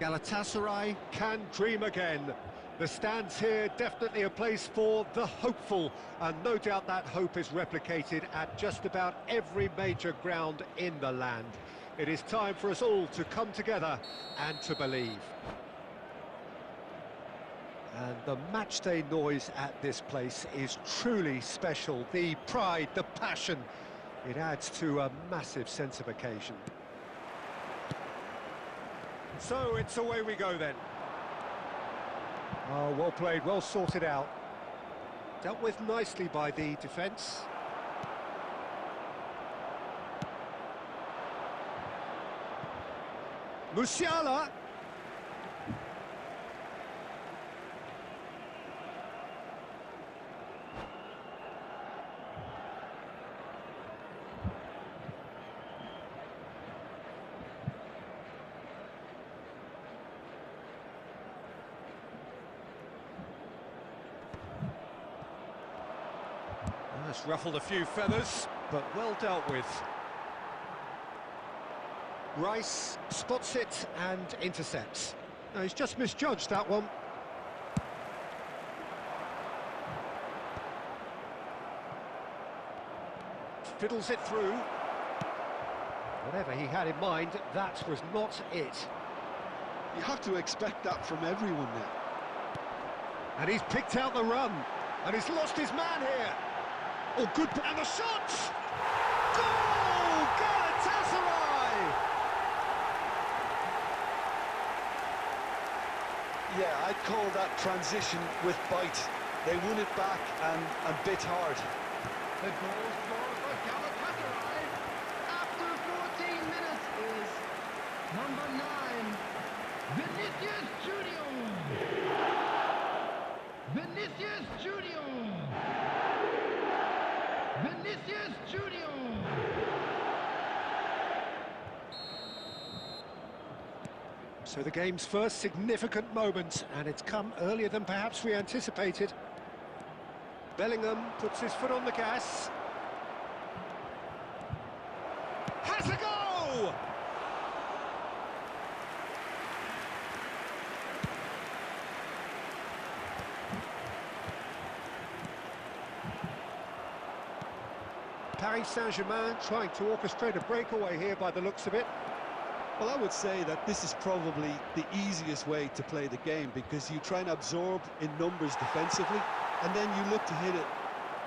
Galatasaray can dream again. The stands here definitely a place for the hopeful, and no doubt that hope is replicated at just about every major ground in the land. It is time for us all to come together and to believe. And the matchday noise at this place is truly special. The pride, the passion, it adds to a massive sense of occasion. So it's away we go then. Oh, well played, well sorted out. Dealt with nicely by the defence. Musiala. That's ruffled a few feathers, but well dealt with. Rice spots it and intercepts. No, he's just misjudged that one. Fiddles it through. Whatever he had in mind, that was not it. You have to expect that from everyone now. And he's picked out the run, and he's lost his man here. Oh, good, and the shot! Goal! Galatasaray! Yeah, I'd call that transition with bite. They won it back and bit hard. The goal scorer for Galatasaray after 14 minutes is number 9, Vinicius Junior. Vinicius Junior. Vinicius Junior. So the game's first significant moment, and it's come earlier than perhaps we anticipated. Bellingham puts his foot on the gas. Has a go! Paris Saint-Germain trying to orchestrate a breakaway here by the looks of it. Well, I would say that this is probably the easiest way to play the game, because you try and absorb in numbers defensively, and then you look to hit it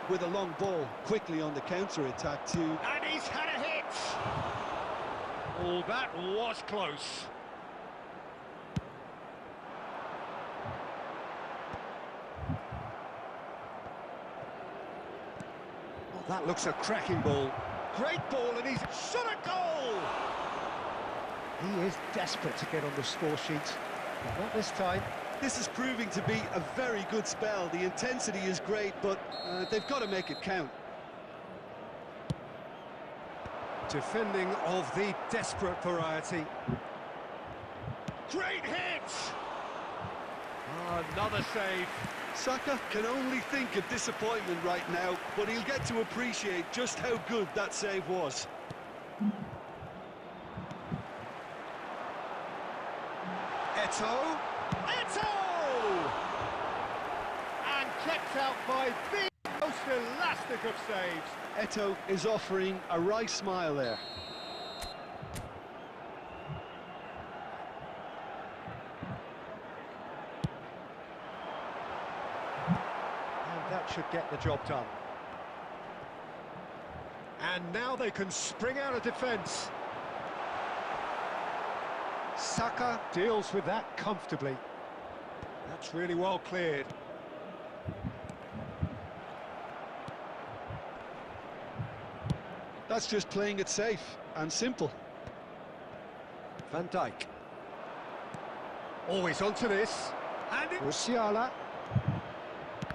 with a long ball quickly on the counter-attack too. And he's had a hit! Oh, that was close. That looks a cracking ball. Great ball, and he's shot a goal! He is desperate to get on the score sheet, but not this time. This is proving to be a very good spell. The intensity is great, but they've got to make it count. Defending of the desperate variety. Great hit! Another save. Saka can only think of disappointment right now, but he'll get to appreciate just how good that save was. Eto'o! And kept out by the most elastic of saves. Eto'o is offering a wry smile there. And that should get the job done. And now they can spring out of defence. Saka deals with that comfortably. That's really well cleared. That's just playing it safe and simple. Van Dijk. Always onto this. And it... Musiala.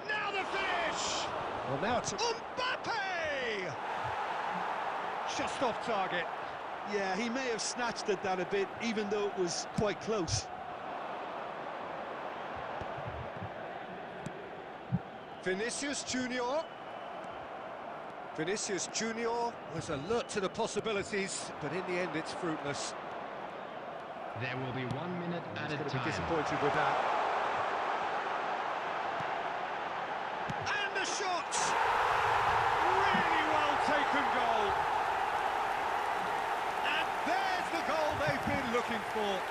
Now the finish! Well, now it's... Mbappe! Just off target. Yeah, he may have snatched at that a bit, even though it was quite close. Vinicius Junior. Vinicius Junior was alert to the possibilities, but in the end it's fruitless. There will be 1 minute at a He's going to time. be disappointed with that. And the shot! Really well taken goal. And there's the goal they've been looking for.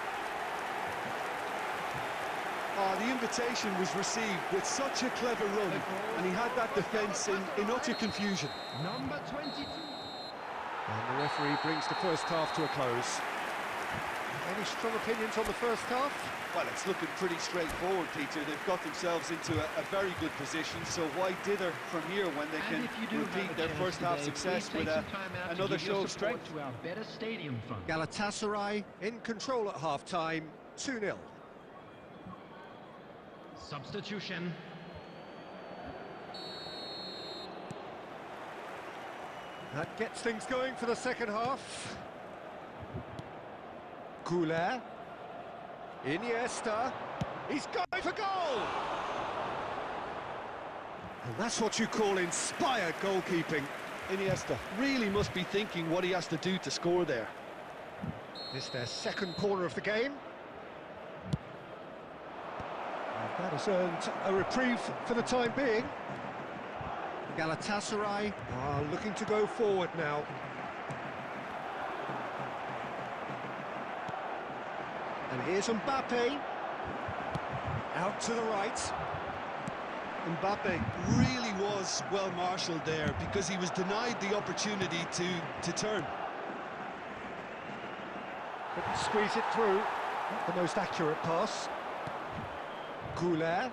The invitation was received with such a clever run, and he had that defence in utter confusion. Number 22. And the referee brings the first half to a close. Any strong opinions on the first half? Well, it's looking pretty straightforward, Peter. They've got themselves into a very good position, so why dither from here when they can repeat their first half success with another show of strength? To our better stadium fund. Galatasaray in control at half-time, 2-0. Substitution. That gets things going for the second half. Goulet. Iniesta. He's going for goal! And that's what you call inspired goalkeeping. Iniesta really must be thinking what he has to do to score there. This their second corner of the game. And that has earned a reprieve for the time being. Galatasaray are looking to go forward now. And here's Mbappe. Out to the right. Mbappe really was well marshalled there because he was denied the opportunity to turn. Couldn't squeeze it through. Not the most accurate pass. Goulet.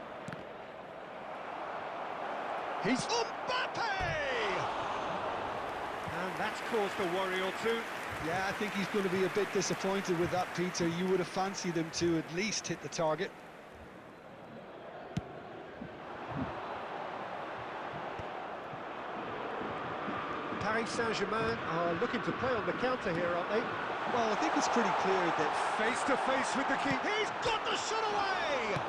He's Mbappe! And that's caused a worry or two. Yeah, I think he's going to be a bit disappointed with that, Peter. You would have fancied him to at least hit the target. Paris Saint-Germain are looking to play on the counter here, aren't they? Well, I think it's pretty clear that... Face-to-face with the keeper. He's got the shot away!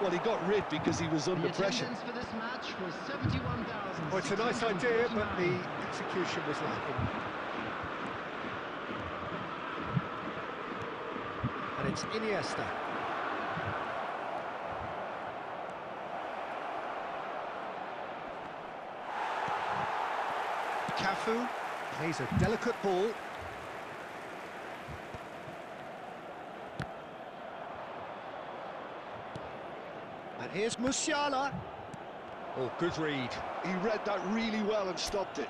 Well, he got rid because he was under pressure. The attendance for this match was 71,000. Well, it's a nice idea, but the execution was lacking. And it's Iniesta. Cafu plays a delicate ball. And here's Musiala. Oh, good read. He read that really well and stopped it.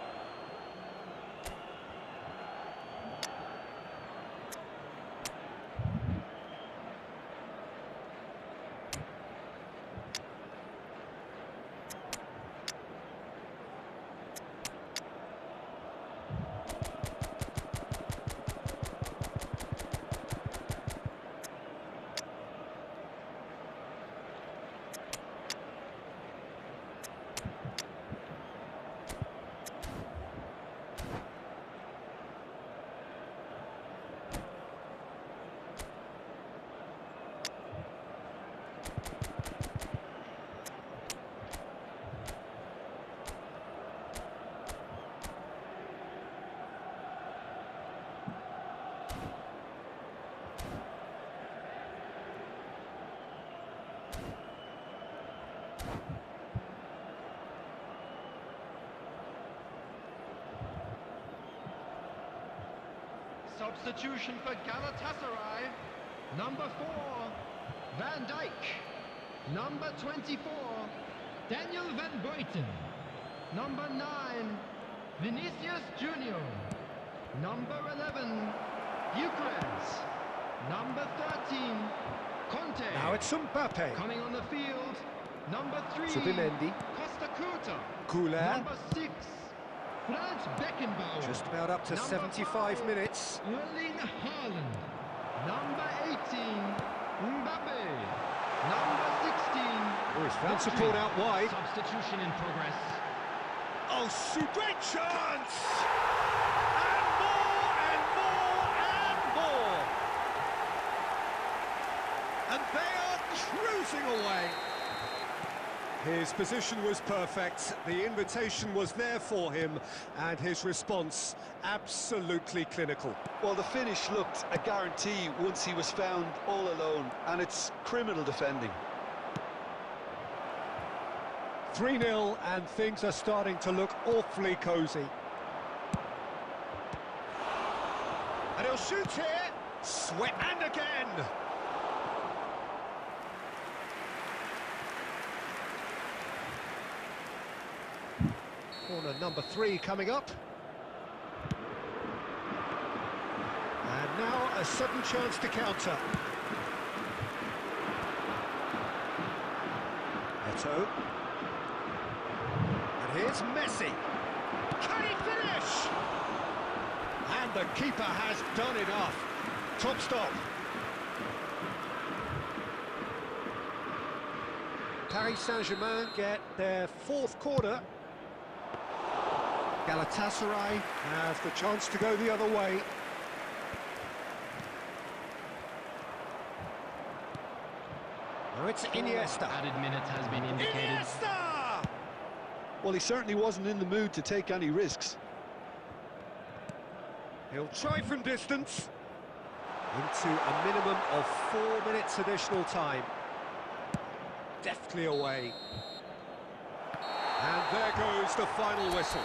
substitution for Galatasaray. Number 4, Van Dijk. Number 24, Daniel Van Buiten. Number 9, Vinicius Junior. Number 11, Gyökeres. Number 13, Conte. Now it's Mbappe. Coming on the field, number 3, Zubimendi. Costa Curta. Couler. Number 6, Franz Beckenbauer. Just about up to Number 75 5, minutes. Erling Haaland. Number 18, Mbappe. Number 16. Oh, he's found support out wide. Substitution in progress. Oh, great chance! And more, and more, and more! And they are cruising away. His position was perfect, the invitation was there for him, and his response absolutely clinical. Well, the finish looked a guarantee once he was found all alone, and it's criminal defending. 3-0, and things are starting to look awfully cosy. And he'll shoot here. Sweat, and again. Corner number 3 coming up. And now a sudden chance to counter. Eto'o. And here's Messi. Can he finish? And the keeper has done enough. Top stop. Paris Saint-Germain get their 4th corner. Galatasaray have the chance to go the other way. Now it's Iniesta. Added minute has been indicated. Iniesta! Well, he certainly wasn't in the mood to take any risks. He'll try from distance. Into a minimum of 4 minutes additional time. Deftly away. And there goes the final whistle.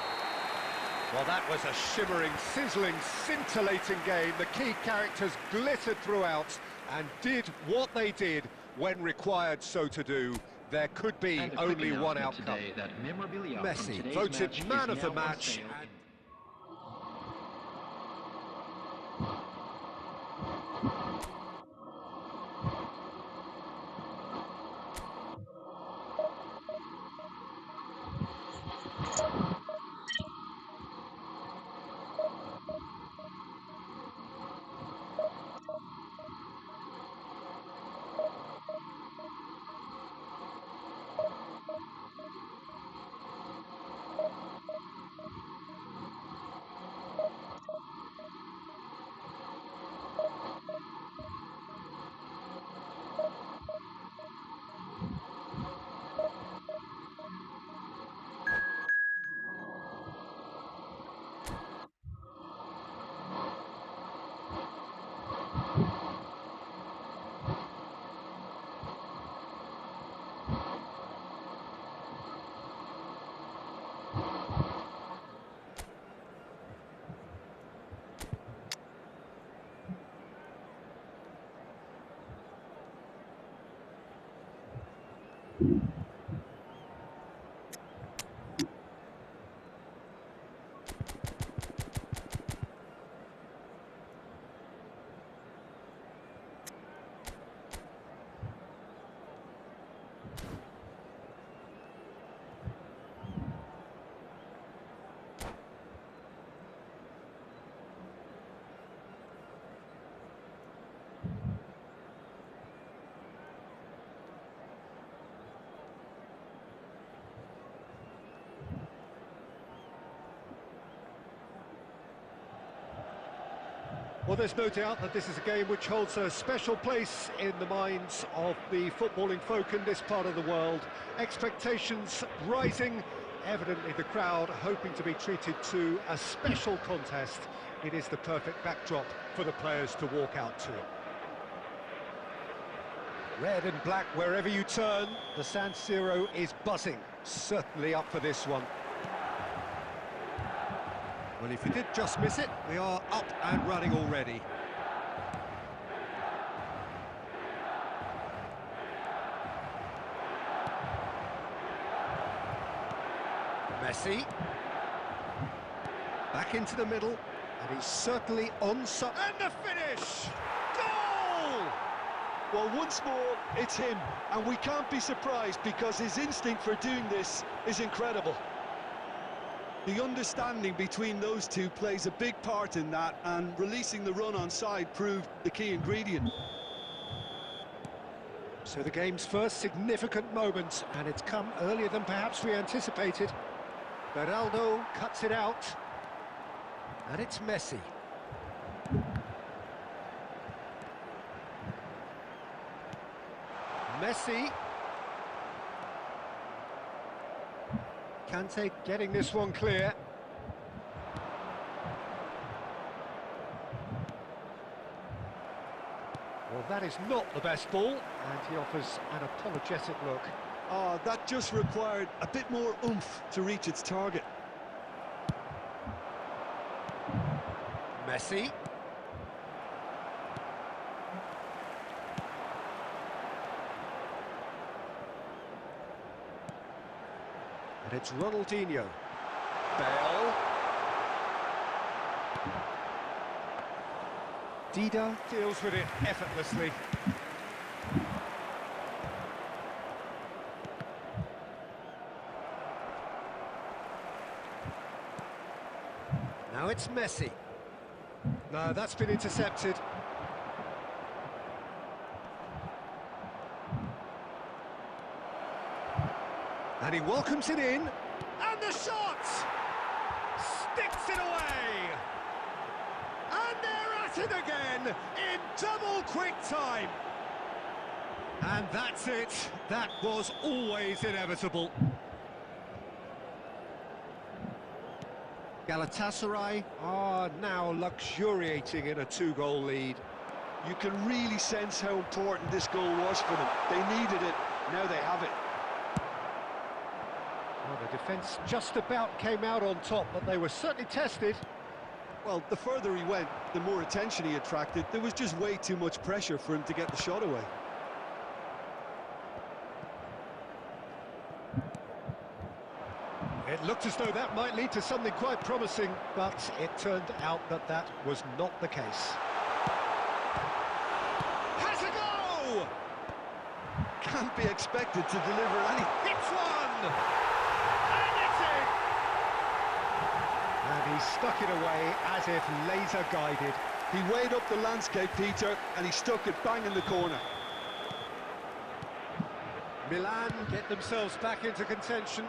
Well, that was a shimmering, sizzling, scintillating game. The key characters glittered throughout and did what they did when required so to do. There could be only one outcome. Today that memorabilia from Messi today's voted match man is of the now on match. sale. Well, there's no doubt that this is a game which holds a special place in the minds of the footballing folk in this part of the world. Expectations rising, evidently the crowd hoping to be treated to a special contest. It is the perfect backdrop for the players to walk out to. Red and black wherever you turn, the San Siro is buzzing, certainly up for this one. Well, if you did just miss it, we are up and running already. Messi. Back into the middle, and he's certainly on some... And the finish! Goal! Well, once more, it's him, and we can't be surprised because his instinct for doing this is incredible. The understanding between those two plays a big part in that, and releasing the run on side proved the key ingredient. So the game's first significant moment, and it's come earlier than perhaps we anticipated. Beraldo cuts it out, and it's Messi. Messi. Kante getting this one clear. Well, that is not the best ball, and he offers an apologetic look. Oh, that just required a bit more oomph to reach its target. Messi. And it's Ronaldinho. Bale. Dida deals with it effortlessly. Now it's Messi. No, that's been intercepted. And he welcomes it in. And the shot! Sticks it away! And they're at it again in double quick time. And that's it. That was always inevitable. Galatasaray are now luxuriating in a two-goal lead. You can really sense how important this goal was for them. They needed it, now they have it. Well, the defence just about came out on top, but they were certainly tested. Well, the further he went, the more attention he attracted. There was just way too much pressure for him to get the shot away. It looked as though that might lead to something quite promising, but it turned out that that was not the case. Has a go! Can't be expected to deliver any. Hits one! And it's in! And he stuck it away as if laser guided. He weighed up the landscape, Peter, and he stuck it bang in the corner. Milan get themselves back into contention.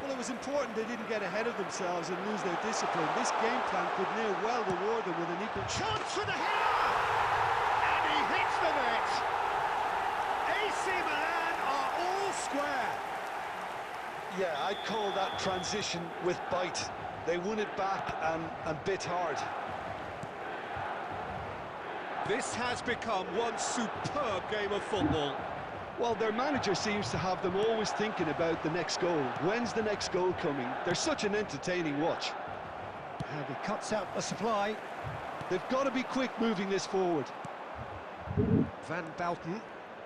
Well, it was important they didn't get ahead of themselves and lose their discipline. This game plan could near well reward them with an equal chance for the header! And he hits the net! AC Milan are all square! Yeah, I'd call that transition with bite. They won it back and bit hard. This has become one superb game of football. Well, their manager seems to have them always thinking about the next goal. When's the next goal coming? They're such an entertaining watch. And he cuts out the supply. They've got to be quick moving this forward. Van Bouten.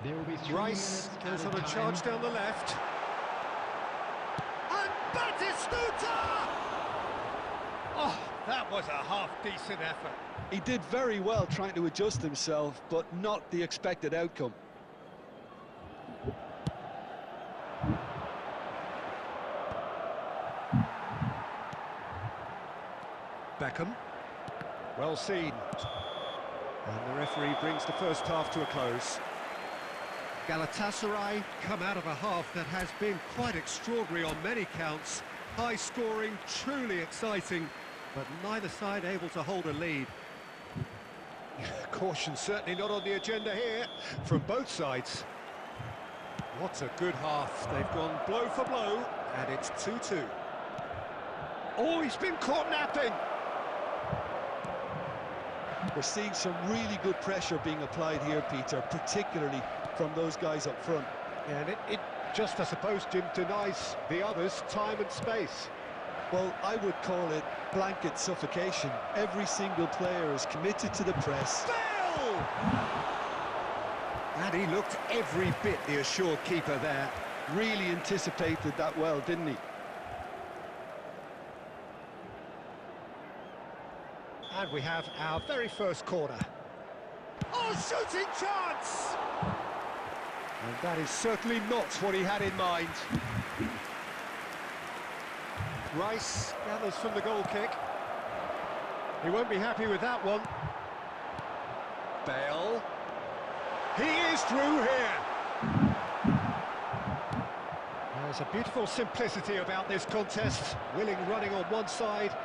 There will be 3 Rice minutes goes on a added charge time. down the left. And Batistuta! Oh, that was a half-decent effort. He did very well trying to adjust himself, but not the expected outcome. Beckham. Well seen. And the referee brings the first half to a close. Galatasaray come out of a half that has been quite extraordinary on many counts. High scoring, truly exciting, but neither side able to hold a lead. Caution certainly not on the agenda here from both sides. What a good half. They've gone blow for blow, and it's 2-2. Oh, he's been caught napping. We're seeing some really good pressure being applied here, Peter, particularly from those guys up front. And it just, I suppose, Jim, denies the others time and space. Well, I would call it blanket suffocation. Every single player is committed to the press. Bale! And he looked every bit the assured keeper there. Really anticipated that well, didn't he? And we have our very first corner. Oh, shooting chance! And that is certainly not what he had in mind. Rice gathers from the goal kick. He won't be happy with that one. Bale. He is through here. There's a beautiful simplicity about this contest. Willing running on one side,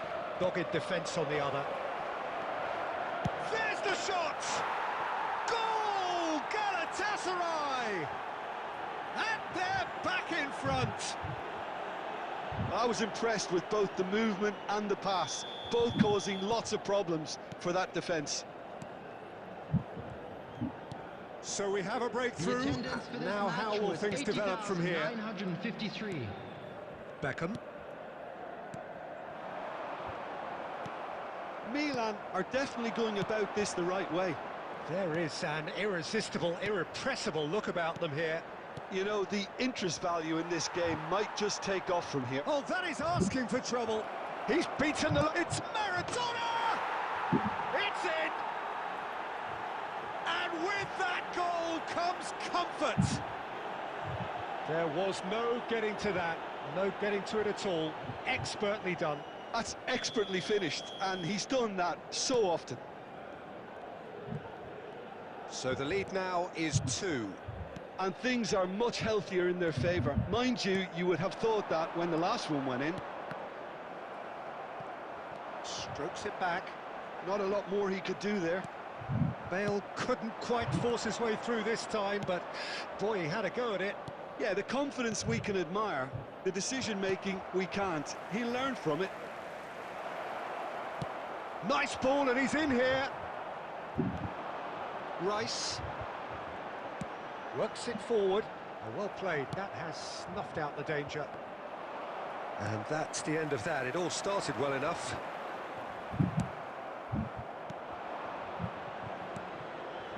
dogged defence on the other. There's the shot! Goal! Galatasaray! And they're back in front. I was impressed with both the movement and the pass, both causing lots of problems for that defence. So we have a breakthrough. Now how will things develop from here? 953. Beckham. Milan are definitely going about this the right way. There is an irresistible, irrepressible look about them here. You know, the interest value in this game might just take off from here. Oh, that is asking for trouble. He's beaten the... It's Maradona! It's in! And with that goal comes comfort. There was no getting to that. No getting to it at all. Expertly done. That's expertly finished, and he's done that so often. So the lead now is 2. And things are much healthier in their favour. Mind you, you would have thought that when the last one went in. Strokes it back. Not a lot more he could do there. Bale couldn't quite force his way through this time, but boy, he had a go at it. Yeah, the confidence we can admire, the decision-making we can't. He learned from it. Nice ball, and he's in here. Rice works it forward. Oh, well played. That has snuffed out the danger. And that's the end of that. It all started well enough.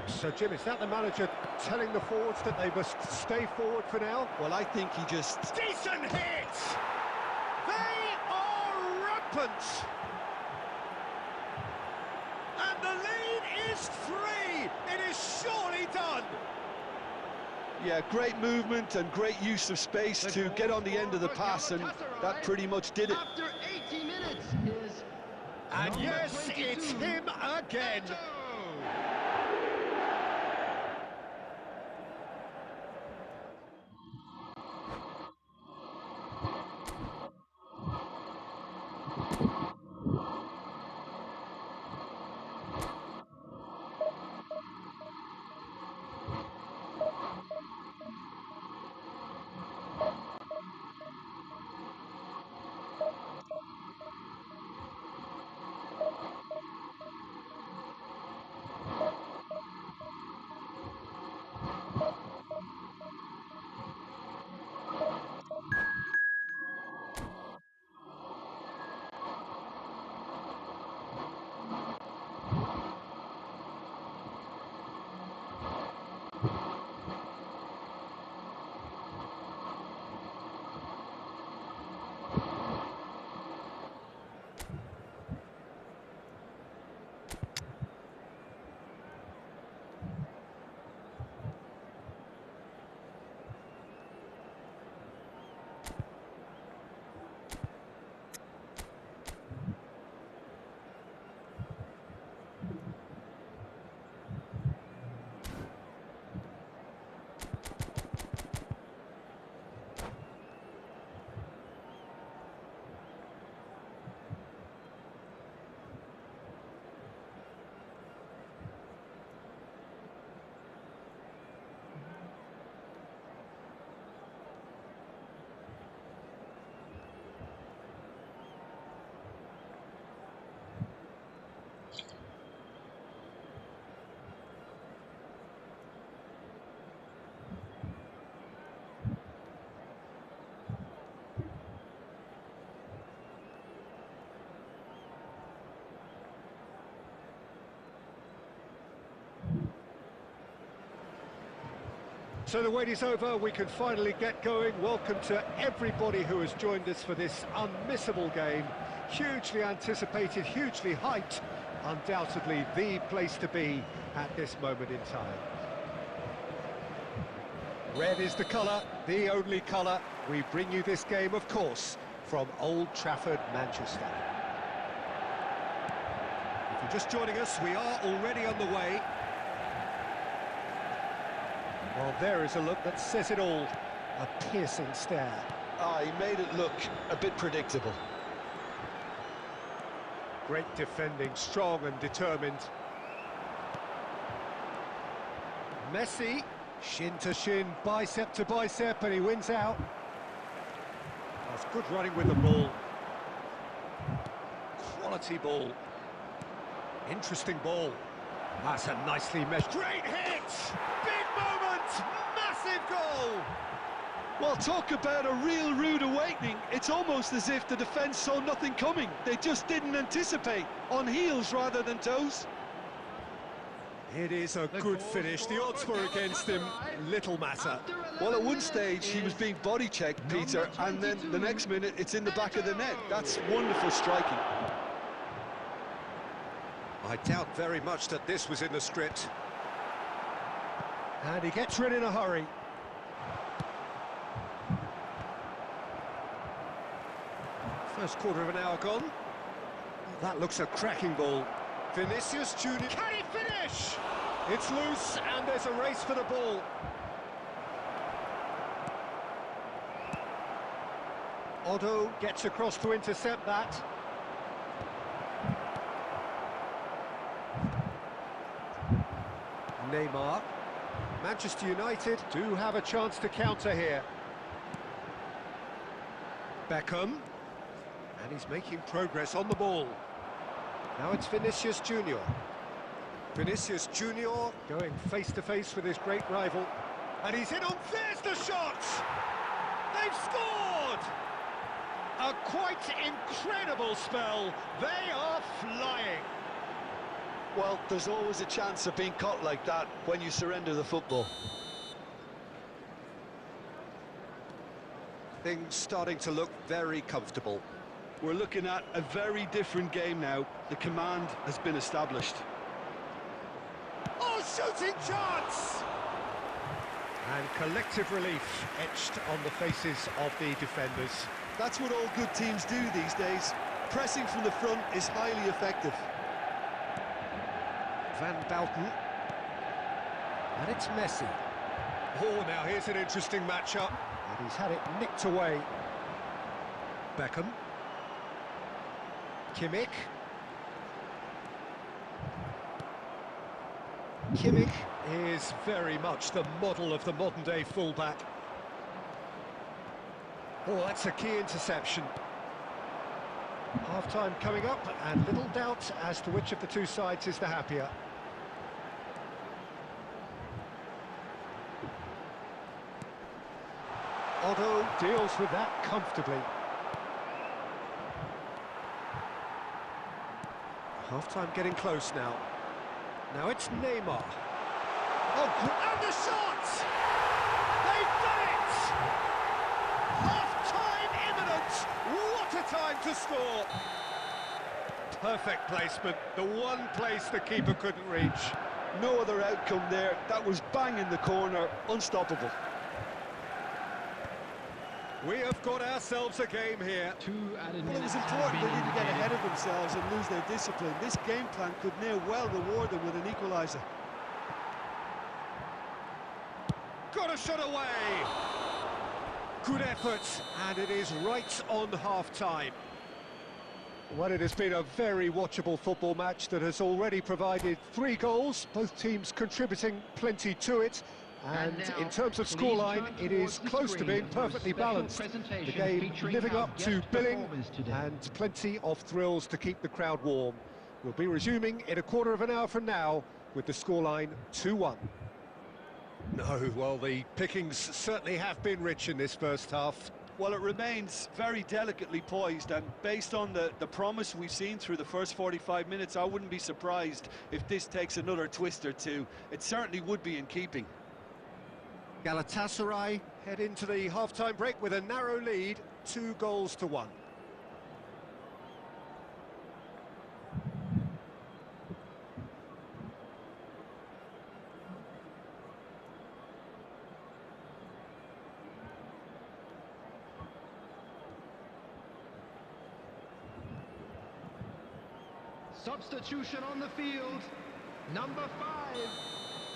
So, Jim, is that the manager telling the forwards that they must stay forward for now? Well, I think he just... Decent hit! They are rampant! And the lead is 3! It is surely done! Yeah, great movement and great use of space to get on the end of the pass, and that pretty much did it. After 80 minutes is... And number yes, 22, it's him again! Beto. So the wait is over, we can finally get going. Welcome to everybody who has joined us for this unmissable game. Hugely anticipated, hugely hyped, undoubtedly the place to be at this moment in time. Red is the colour, the only colour. We bring you this game, of course, from Old Trafford, Manchester. If you're just joining us, we are already on the way. Well, there is a look that says it all. A piercing stare. He made it look a bit predictable. Great defending, strong and determined. Messi, shin to shin, bicep to bicep, and he wins out. That's good running with the ball. Quality ball. Interesting ball. That's a nicely measured. Great hit! Big moment! Massive goal! Well, talk about a real rude awakening. It's almost as if the defence saw nothing coming. They just didn't anticipate. On heels rather than toes. It is a good finish. The odds were against him. Little matter. Well, at one stage he was being body checked, Peter, and then the next minute it's in the back of the net. That's wonderful striking. I doubt very much that this was in the script. And he gets rid in a hurry. First quarter of an hour gone. That looks a cracking ball. Vinicius Junior. Can he finish? It's loose and there's a race for the ball. Otto gets across to intercept that. Neymar. Manchester United do have a chance to counter here. Beckham. And he's making progress on the ball. Now it's Vinicius Junior. Vinicius Junior going face-to-face with his great rival. And he's in on, there's the shot! They've scored! A quite incredible spell. They are flying. Well, there's always a chance of being caught like that when you surrender the football. Things starting to look very comfortable. We're looking at a very different game now. The command has been established. Oh, shooting chance! And collective relief etched on the faces of the defenders. That's what all good teams do these days. Pressing from the front is highly effective. Van Bouten. And it's Messi. Oh, now here's an interesting matchup. And he's had it nicked away. Beckham. Kimmich. Kimmich is very much the model of the modern-day fullback. Oh, that's a key interception. Half-time coming up, and little doubt as to which of the two sides is the happier. Otto deals with that comfortably. Half-time getting close now. Now it's Neymar. Oh, and the shot! They've done it! Half-time imminent! What a time to score! Perfect placement, the one place the keeper couldn't reach. No other outcome there. That was bang in the corner, unstoppable. We have got ourselves a game here. Well, it was important they didn't get ahead of themselves and lose their discipline. This game plan could now well reward them with an equaliser. Got a shot away! Good effort, and it is right on half-time. Well, it has been a very watchable football match that has already provided 3 goals, both teams contributing plenty to it. And in terms of scoreline, it is close to being perfectly balanced. The game living up to billing and plenty of thrills to keep the crowd warm. We'll be resuming in a quarter of an hour from now with the scoreline 2-1. No, well, the pickings certainly have been rich in this first half. Well, it remains very delicately poised, and based on the promise we've seen through the first 45 minutes, I wouldn't be surprised if this takes another twist or two. It certainly would be in keeping. Galatasaray head into the half-time break with a narrow lead, 2-1. Substitution on the field. Number 5,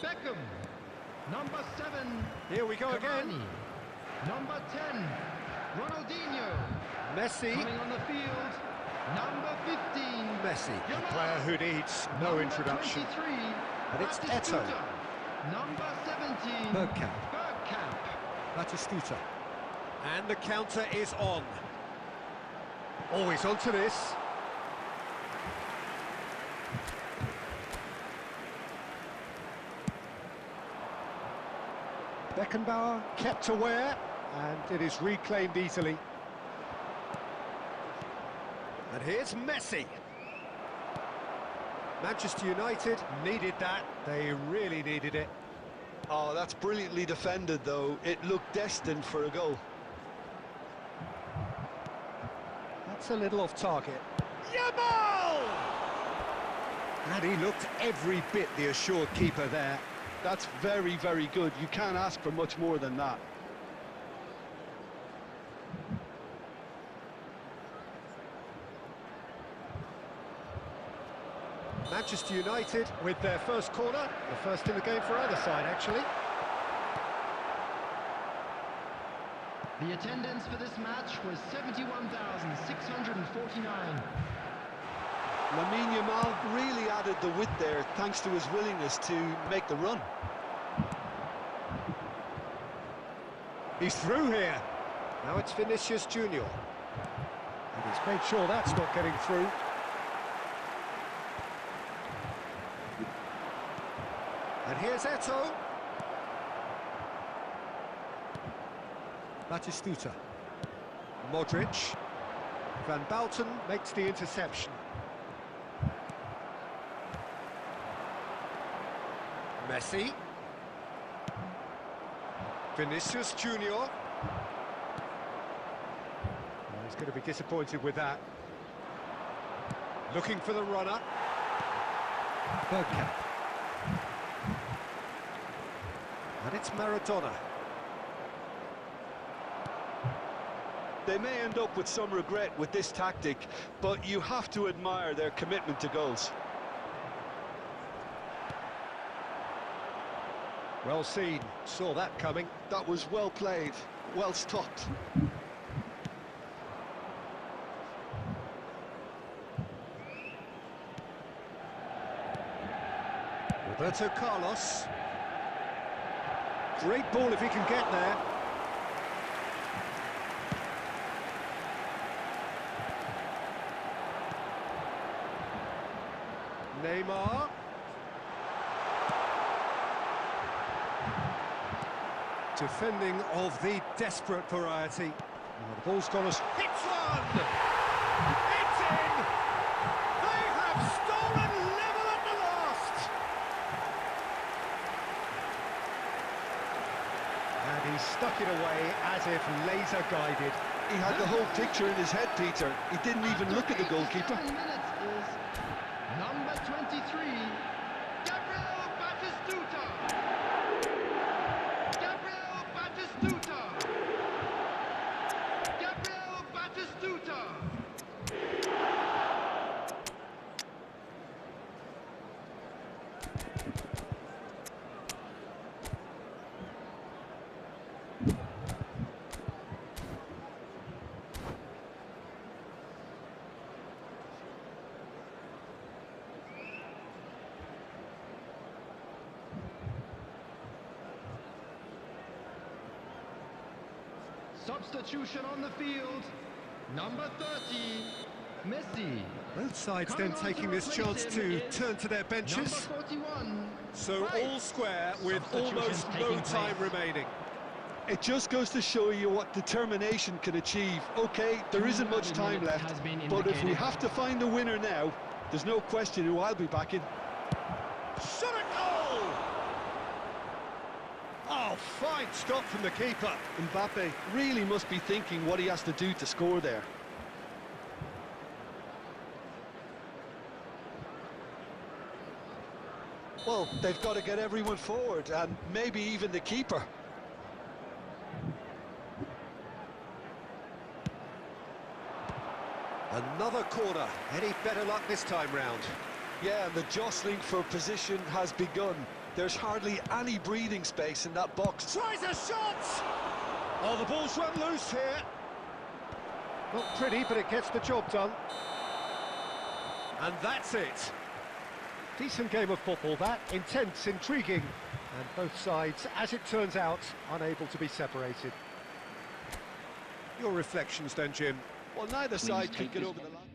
Beckham. Number 7, Here we go again. Cavani. Number 10, Ronaldinho. Messi. Coming on the field, number 15, Messi, a Yamal. player who needs no Number introduction. 23, But it's Batistuta. Eto'o. Number 17, Bergkamp. Bergkamp. Batistuta. And the counter is on. Oh, he's onto this. Beckenbauer kept aware, and it is reclaimed easily. And here's Messi. Manchester United needed that. They really needed it. Oh, that's brilliantly defended, though. It looked destined for a goal. That's a little off target. Yamal! And he looked every bit the assured keeper there. That's very, very good. You can't ask for much more than that. Manchester United with their first corner, the first in the game for either side, actually. The attendance for this match was 71,649. Lamine Yamal really added the width there, thanks to his willingness to make the run. He's through here. Now it's Vinicius Junior. And he's made sure that's not getting through. And here's Eto'o. Batistuta. Modric. Van Bauten makes the interception. Messi. Vinicius Junior. Oh, he's going to be disappointed with that. Looking for the runner. Bergkamp. And it's Maradona. They may end up with some regret with this tactic, but you have to admire their commitment to goals. Well seen, saw that coming. That was well played, well stopped. Roberto Carlos. Great ball if he can get there. Neymar. Defending of the desperate variety. Oh, the ball's gone as... Hits one! It's in! They have stolen level at the last! And he stuck it away as if laser-guided. He had the whole picture in his head, Peter. He didn't even look at the goalkeeper. 7 minutes is number 23, Gabriel Batistuta. Gabriel Batistuta. Gabriel Batistuta. Substitution on the field, number 30, Messi. Both sides then taking this chance to turn to their benches. Number 41. So all square with almost no time remaining. It just goes to show you what determination can achieve. Okay, there isn't much time left, but if we have to find a winner now, there's no question who I'll be backing. Shot a goal! Oh, fine stop from the keeper. Mbappe really must be thinking what he has to do to score there. Well, they've got to get everyone forward, and maybe even the keeper. Another corner. Any better luck this time round? Yeah, and the jostling for position has begun. There's hardly any breathing space in that box. Tries a shot! Oh, the ball's run loose here. Not pretty, but it gets the job done. And that's it. Decent game of football, that. Intense, intriguing. And both sides, as it turns out, unable to be separated. Your reflections then, Jim? Well, neither side could get over the line.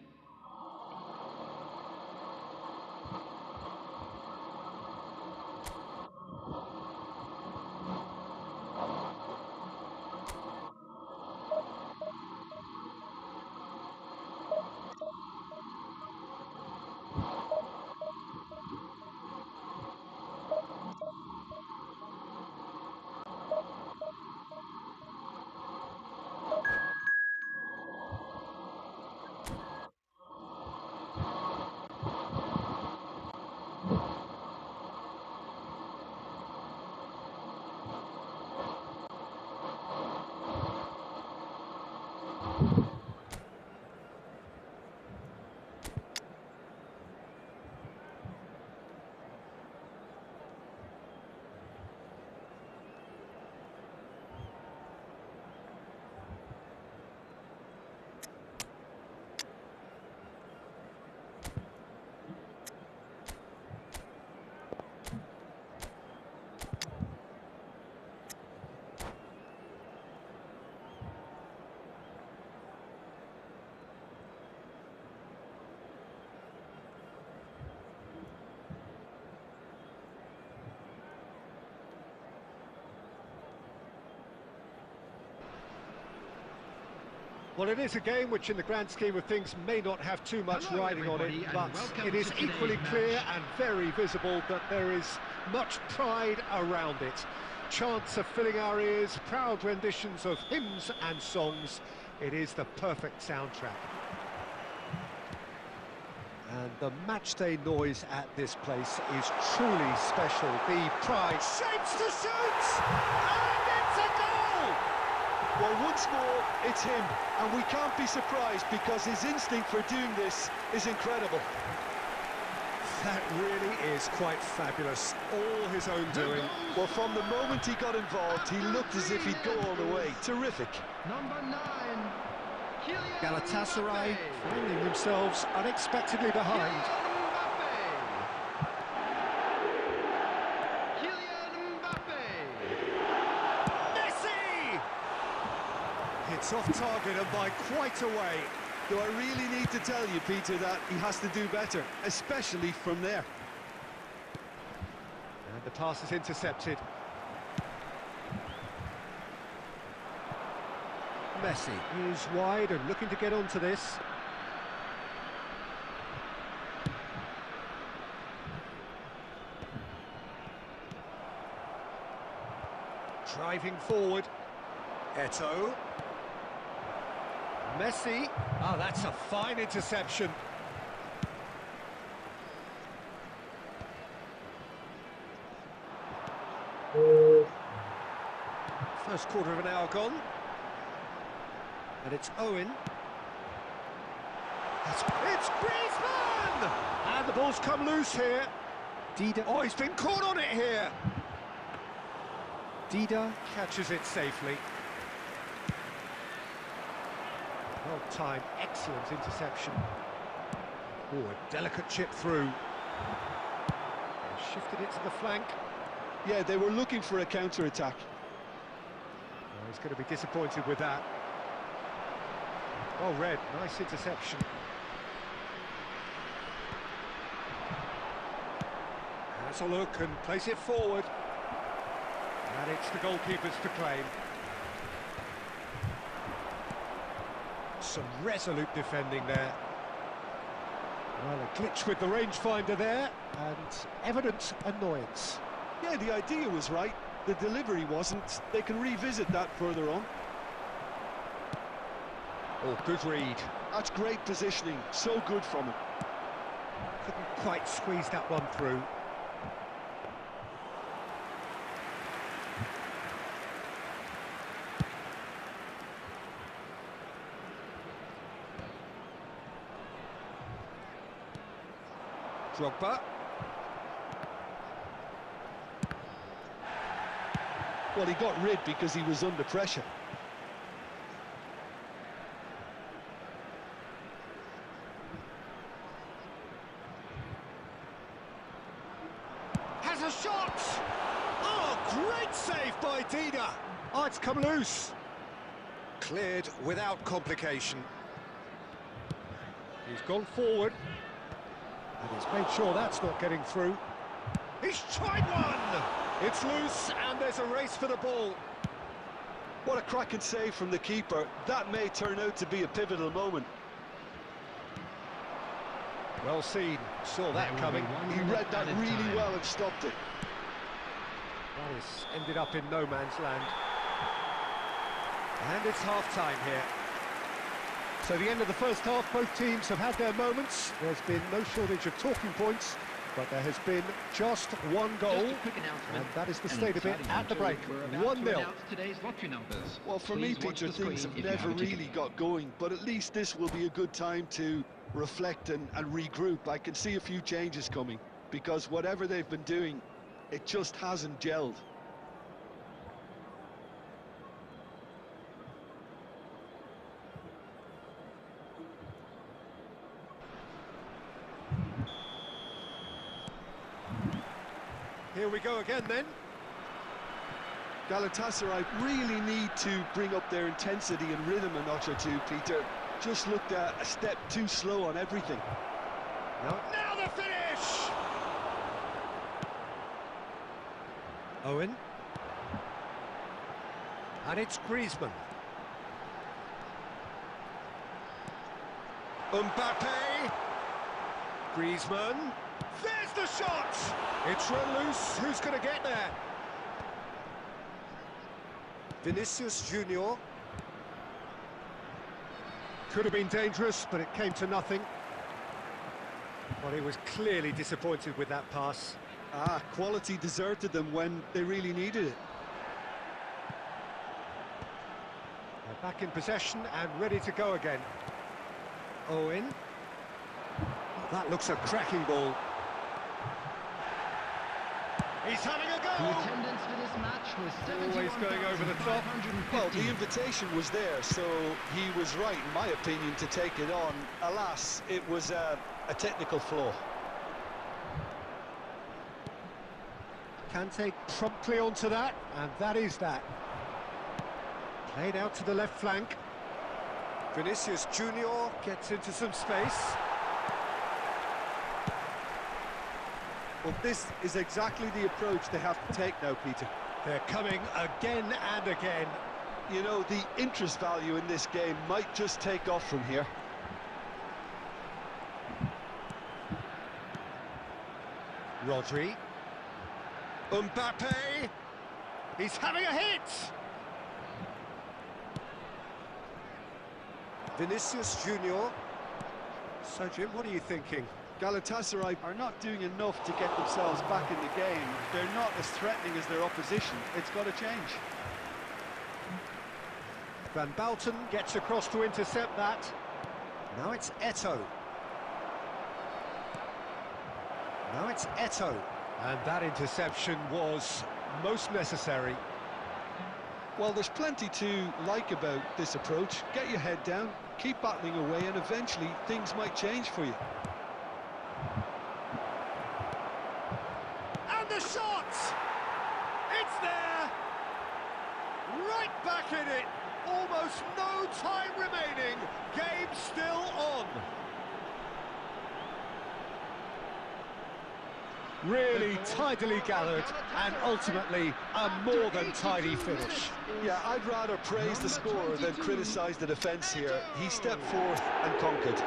Well, it is a game which, in the grand scheme of things, may not have too much Hello, riding on it, everybody, but and it is welcome to equally today's clear match. and very visible that there is much pride around it. Chants are filling our ears, proud renditions of hymns and songs. It is the perfect soundtrack. And the matchday noise at this place is truly special. The pride shapes to shoot! And it's a goal! Well, once more, it's him, and we can't be surprised because his instinct for doing this is incredible. That really is quite fabulous. All his own doing. Well, from the moment he got involved, he looked as if he'd go all the way. Terrific. Number 9, Kylian Galatasaray Mbappe. finding themselves unexpectedly behind. Kylian Mbappe. Messi! It's off target and by quite a way. Do I really need to tell you, Peter, that he has to do better, especially from there? And the pass is intercepted. Messi is wide and looking to get onto this. Driving forward. Eto'o. Messi. Oh, that's a fine interception. First quarter of an hour gone. And it's Owen. It's Griezmann! And the ball's come loose here. Dida. Oh, he's been caught on it here. Dida catches it safely. Well timed, excellent interception. Oh, a delicate chip through. And shifted it to the flank. Yeah, they were looking for a counter-attack. Oh, he's going to be disappointed with that. Oh, Red, nice interception. Has a look and plays it forward. And it's the goalkeepers to claim. Some resolute defending there. Well, a glitch with the rangefinder there, and evident annoyance. Yeah, the idea was right. The delivery wasn't. They can revisit that further on. Oh, good read. That's great positioning. So good from him. Couldn't quite squeeze that one through. Drogba. Well, he got rid because he was under pressure. Has a shot! Oh, great save by Dina! Oh, it's come loose. Cleared without complication. He's gone forward. And he's made sure that's not getting through. He's tried one! It's loose, and there's a race for the ball. What a cracking save from the keeper. That may turn out to be a pivotal moment. Well seen. Saw that coming. He read that really well and stopped it. That has ended up in no man's land. And it's half-time here. So the end of the first half, both teams have had their moments. There's been no shortage of talking points, but there has been just one goal, and that is the state of it at the break. 1-0. Today's lottery numbers. Well, for me, Peter, things have never really got going, but at least this will be a good time to reflect and regroup. I can see a few changes coming, because whatever they've been doing, it just hasn't gelled. Here we go again then. Galatasaray really need to bring up their intensity and rhythm a notch or two, Peter. Just looked a step too slow on everything. Now the finish! Owen. And it's Griezmann. Mbappe. Griezmann. There's the shot! It's run loose. Who's going to get there? Vinicius Junior. Could have been dangerous, but it came to nothing. Well, he was clearly disappointed with that pass. Quality deserted them when they really needed it. They're back in possession and ready to go again. Owen. That looks a cracking ball. He's having a go! The attendance for this match was Always going over the top. Well, the invitation was there, so he was right, in my opinion, to take it on. Alas, it was a technical flaw. Kante promptly onto that, and that is that. Played out to the left flank. Vinicius Junior gets into some space. Well, this is exactly the approach they have to take now, Peter. They're coming again and again. You know, the interest value in this game might just take off from here. Rodri. Mbappe. He's having a hit. Vinicius Junior. So, Jim, what are you thinking? Galatasaray are not doing enough to get themselves back in the game. They're not as threatening as their opposition. It's got to change. Van Bouten gets across to intercept that. Now it's Eto'o. Now it's Eto'o. And that interception was most necessary. Well, there's plenty to like about this approach. Get your head down, keep battling away, and eventually things might change for you. And the shot! It's there! Right back in it! Almost no time remaining. Game still on. Really tidily gathered and ultimately a more than tidy finish. Yeah, I'd rather praise the scorer than criticise the defence here. He stepped forth and conquered.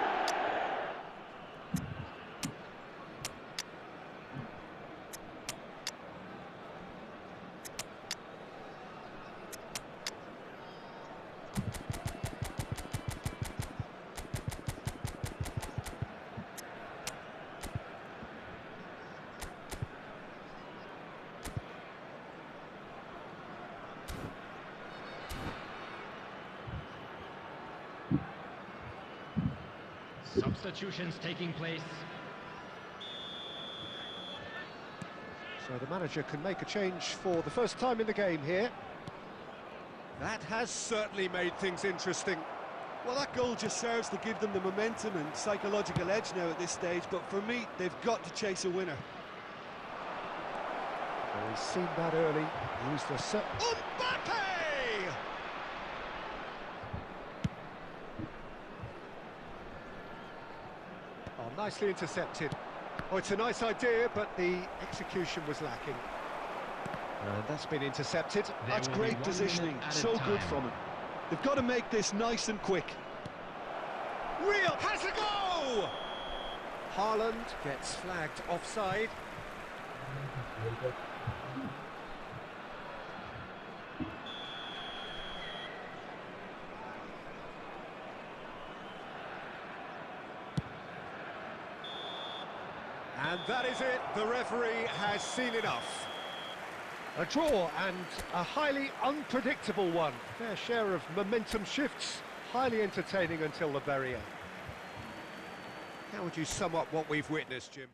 substitutions taking place. So the manager can make a change for the first time in the game here. That has certainly made things interesting. Well, that goal just serves to give them the momentum and psychological edge now at this stage, but for me, they've got to chase a winner. Well, he's seen that early. Used the set. Mbappe! Oh, nicely intercepted. Oh, it's a nice idea, but the execution was lacking. And that's been intercepted. That's great positioning, so good from him. They've got to make this nice and quick. Real has a go! Haaland gets flagged offside. And that is it. The referee has seen enough. A draw, and a highly unpredictable one. Fair share of momentum shifts, highly entertaining until the very end. How would you sum up what we've witnessed, Jim?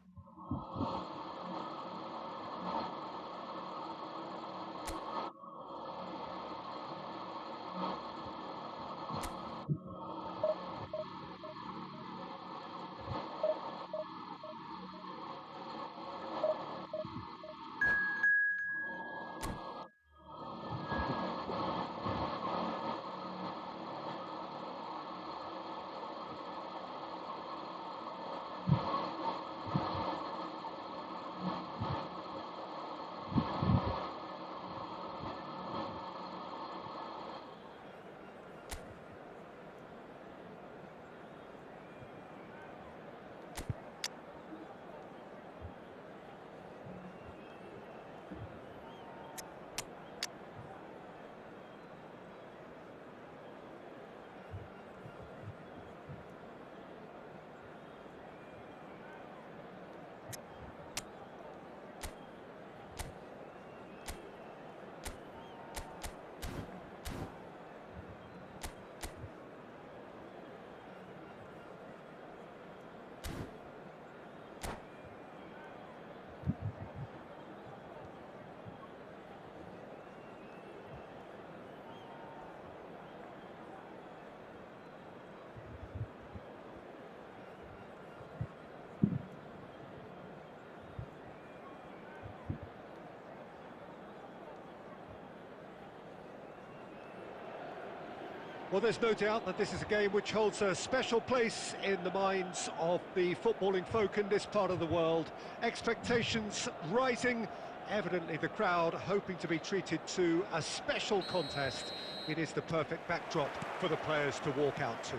Well, there's no doubt that this is a game which holds a special place in the minds of the footballing folk in this part of the world. Expectations rising, evidently the crowd hoping to be treated to a special contest. It is the perfect backdrop for the players to walk out to.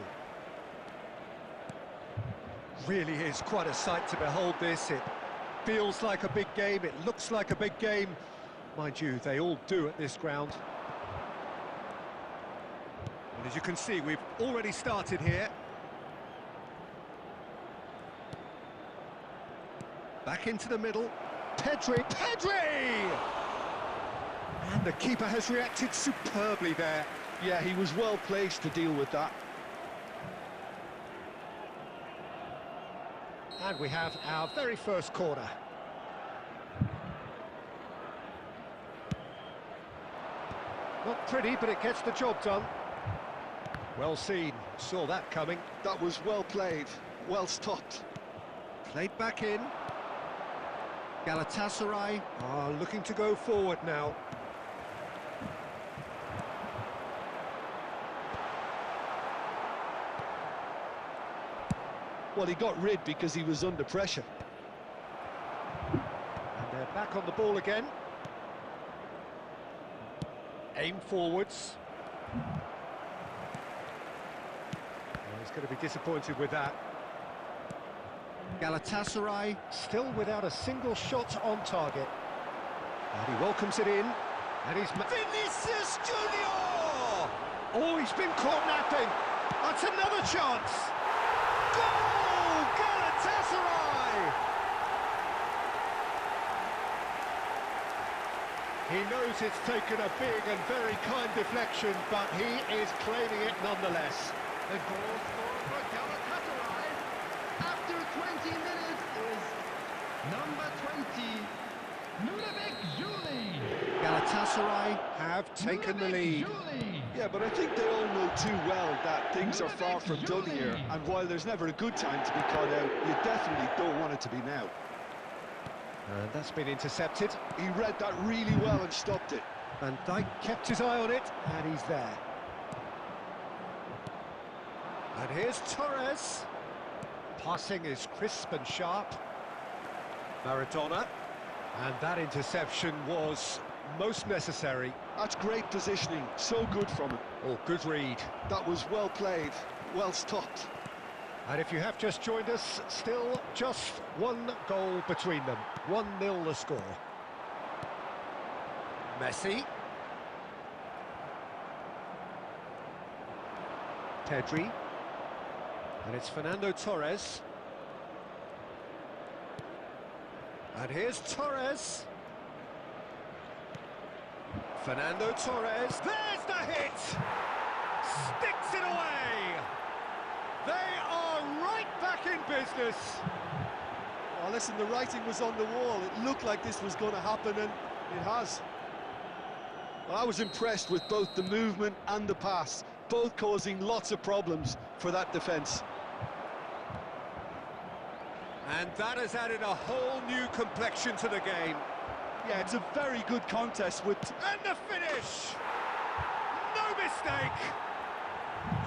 Really is quite a sight to behold this. It feels like a big game, it looks like a big game. Mind you, they all do at this ground. And as you can see, we've already started here. Back into the middle. Pedri! And the keeper has reacted superbly there. Yeah, he was well placed to deal with that. And we have our very first corner. Not pretty, but it gets the job done. Well seen, saw that coming. That was well played, well stopped. Played back in. Galatasaray are looking to go forward now. Well, he got rid because he was under pressure. And they're back on the ball again. Aim forwards. He's going to be disappointed with that. Galatasaray still without a single shot on target. And he welcomes it in. And he's... Vinicius Junior! Oh, he's been caught napping. That's another chance. Goal! Galatasaray! He knows it's taken a big and very kind deflection, but he is claiming it nonetheless. The goal scored for Galatasaray. Galatasaray have taken the lead. Yeah, but I think they all know too well that things are far from done here, and while there's never a good time to be caught out, you definitely don't want it to be now. And that's been intercepted. He read that really well and stopped it. Van Dijk kept his eye on it, and he's there. And here's Torres. Passing is crisp and sharp. Maradona. And that interception was most necessary. That's great positioning, so good from him. Oh, good read. That was well played, well stopped. And if you have just joined us, still just one goal between them. 1-0 the score. Messi. Pedri. And it's Fernando Torres. And here's Torres. Fernando Torres. There's the hit! Sticks it away! They are right back in business. Oh, listen, the writing was on the wall. It looked like this was going to happen, and it has. Well, I was impressed with both the movement and the pass, both causing lots of problems for that defence. And that has added a whole new complexion to the game. Yeah, it's a very good contest with... And the finish! No mistake!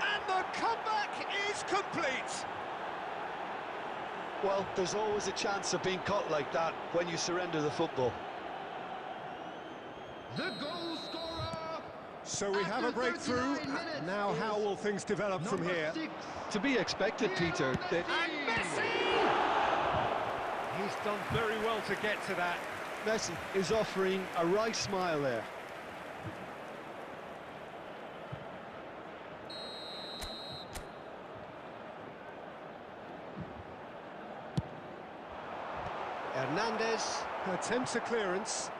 And the comeback is complete! Well, there's always a chance of being caught like that when you surrender the football. The goal scorer! So we have a breakthrough. Now how will things develop from here? 6. To be expected, Peter. And Messi! He's done very well to get to that. Messi is offering a wry smile there. Hernandez attempts a clearance.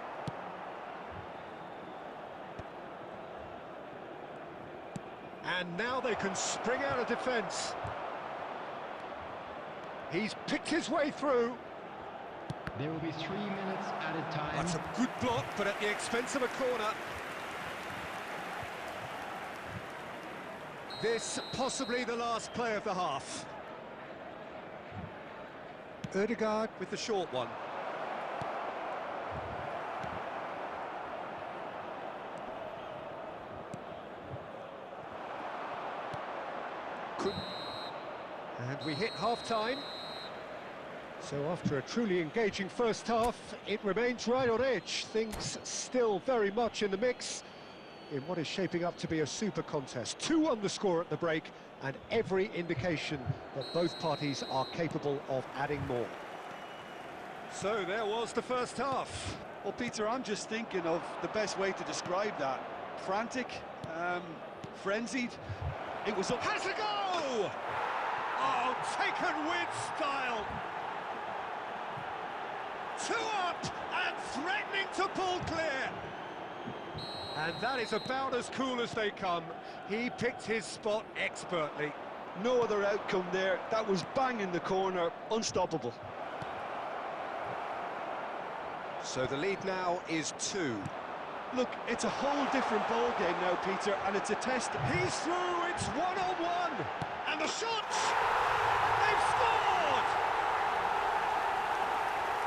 And now they can spring out of defence. He's picked his way through. There will be 3 minutes added time. That's a good block, but at the expense of a corner. This possibly the last play of the half. Ødegaard with the short one. And we hit half-time. So after a truly engaging first half, it remains right on edge. Things still very much in the mix in what is shaping up to be a super contest. 2-1 the score at the break, and every indication that both parties are capable of adding more. So there was the first half. Well, Peter, I'm just thinking of the best way to describe that. Frantic, frenzied. It was... Has a go! Oh, taken with style. 2 up and threatening to pull clear. And that is about as cool as they come. He picked his spot expertly. No other outcome there. That was bang in the corner, unstoppable. So the lead now is 2. Look, it's a whole different ball game now, Peter, and it's a test. He's through, it's 1-on-1. And the shots! They've scored!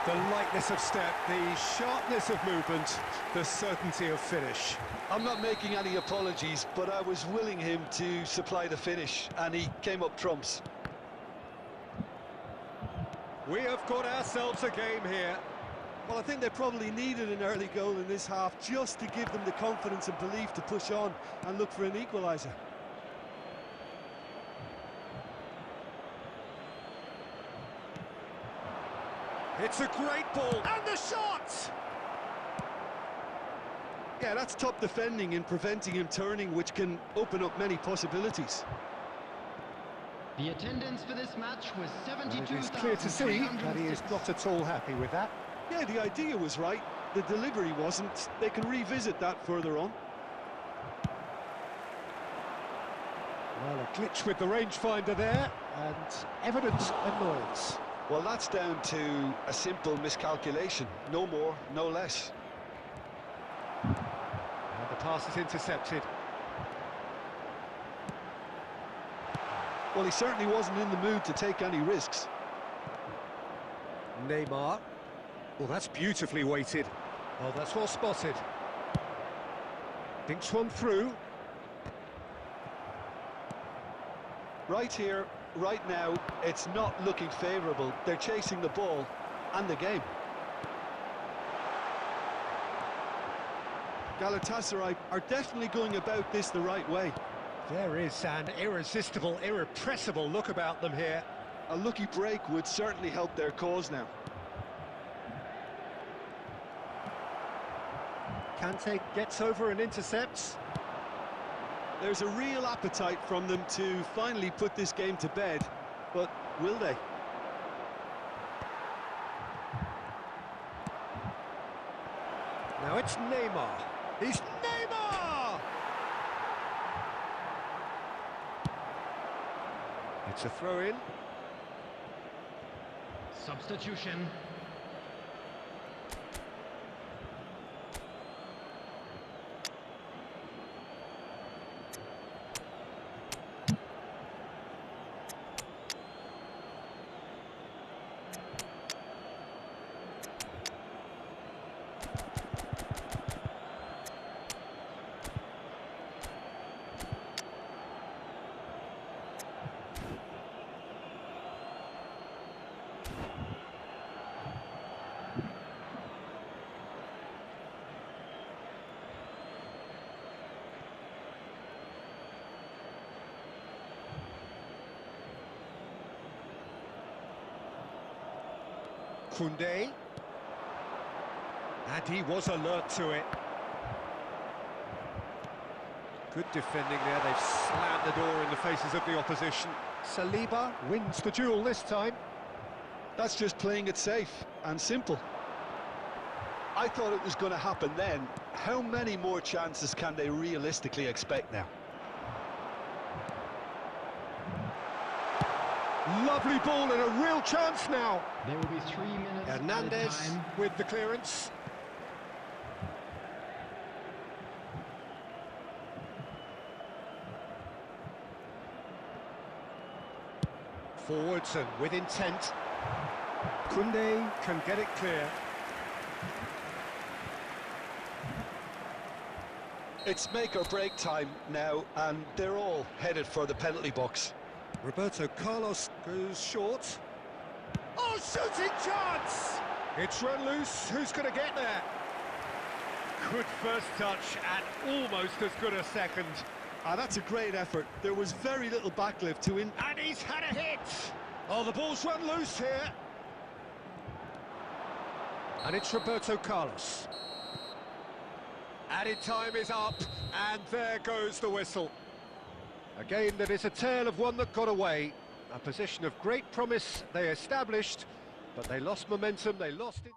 The lightness of step, the sharpness of movement, the certainty of finish. I'm not making any apologies, but I was willing him to supply the finish, and he came up trumps. We have got ourselves a game here. Well, I think they probably needed an early goal in this half just to give them the confidence and belief to push on and look for an equaliser. It's a great ball, and the shot! Yeah, that's top defending and preventing him turning, which can open up many possibilities. The attendance for this match was It is clear to see that he is not at all happy with that. Yeah, the idea was right, the delivery wasn't. They can revisit that further on. Well, a glitch with the rangefinder there, and evident annoyance. Well, that's down to a simple miscalculation. No more, no less. And the pass is intercepted. Well, he certainly wasn't in the mood to take any risks. Neymar. Well, that's beautifully weighted. Oh, that's well spotted. Dinks one through. Right here, right now, it's not looking favourable. They're chasing the ball and the game. Galatasaray are definitely going about this the right way. There is an irresistible, irrepressible look about them here. A lucky break would certainly help their cause now. Kante gets over and intercepts. There's a real appetite from them to finally put this game to bed, but will they? Now it's Neymar. He's Neymar! It's a throw-in. Substitution. Koundé. And he was alert to it. Good defending there. They've slammed the door in the faces of the opposition. Saliba wins the duel this time. That's just playing it safe and simple. I thought it was going to happen then. How many more chances can they realistically expect now? Lovely ball and a real chance now. There will be 3 minutes Hernandez at a time. with the clearance. Forwards and with intent. Koundé can get it clear. It's make or break time now, and they're all headed for the penalty box. Roberto Carlos goes short. Oh, shooting chance! It's run loose. Who's going to get there? Good first touch and almost as good a second. That's a great effort. There was very little backlift to him. And he's had a hit! Oh, the ball's run loose here. And it's Roberto Carlos. Added time is up, and there goes the whistle. A game that is a tale of one that got away. A position of great promise they established, but they lost momentum, they lost it.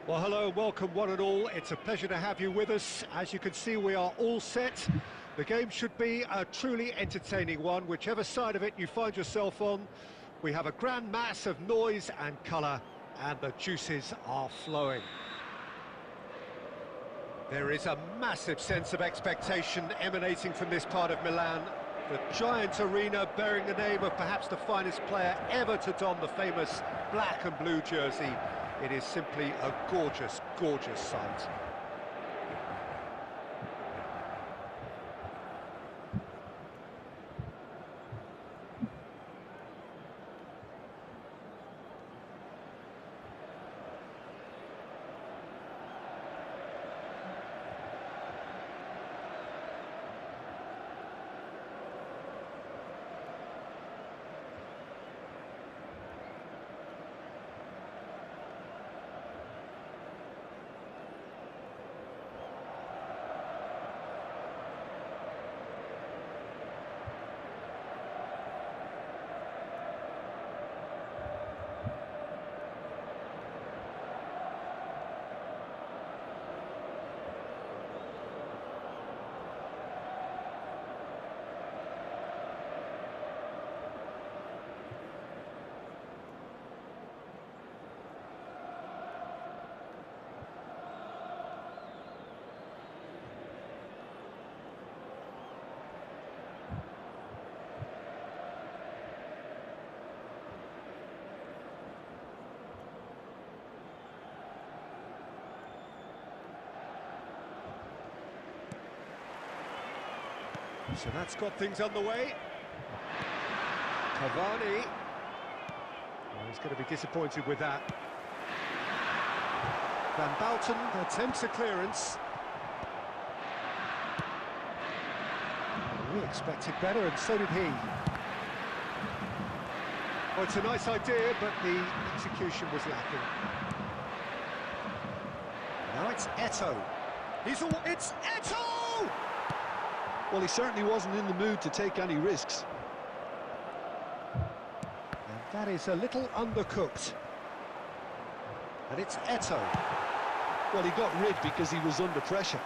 Well, hello, welcome one and all. It's a pleasure to have you with us. As you can see, we are all set. The game should be a truly entertaining one, whichever side of it you find yourself on. We have a grand mass of noise and colour, and the juices are flowing. There is a massive sense of expectation emanating from this part of Milan. The giant arena bearing the name of perhaps the finest player ever to don the famous black and blue jersey. It is simply a gorgeous, gorgeous sight. So that's got things underway. Cavani. Well, he's going to be disappointed with that. Van Bouten attempts a clearance. We expected better, and so did he. Well, it's a nice idea, but the execution was lacking. Now it's Eto'o. It's Eto'o! Well, he certainly wasn't in the mood to take any risks. And that is a little undercooked. And it's Eto'o. Well, he got rid because he was under pressure.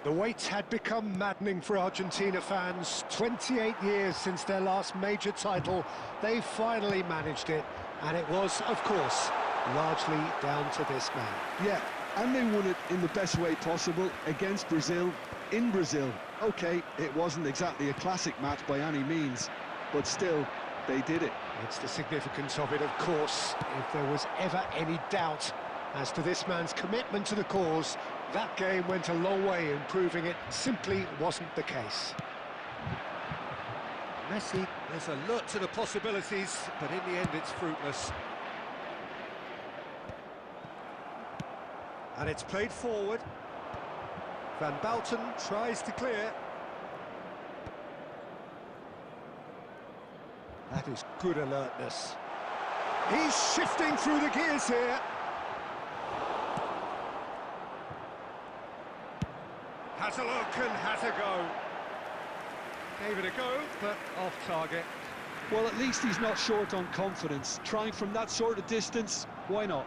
The wait had become maddening for Argentina fans. 28 years since their last major title. They finally managed it. And it was, of course, largely down to this man. Yeah. And they won it in the best way possible against Brazil, in Brazil. Okay, it wasn't exactly a classic match by any means, but still, they did it. It's the significance of it, of course. If there was ever any doubt as to this man's commitment to the cause, that game went a long way in proving it simply wasn't the case. Messi is alert to the possibilities, but in the end it's fruitless. And it's played forward. Van Bouten tries to clear. That is good alertness. He's shifting through the gears here. Has a look and has a go. Gave it a go, but off target. Well, at least he's not short on confidence. Trying from that sort of distance, why not?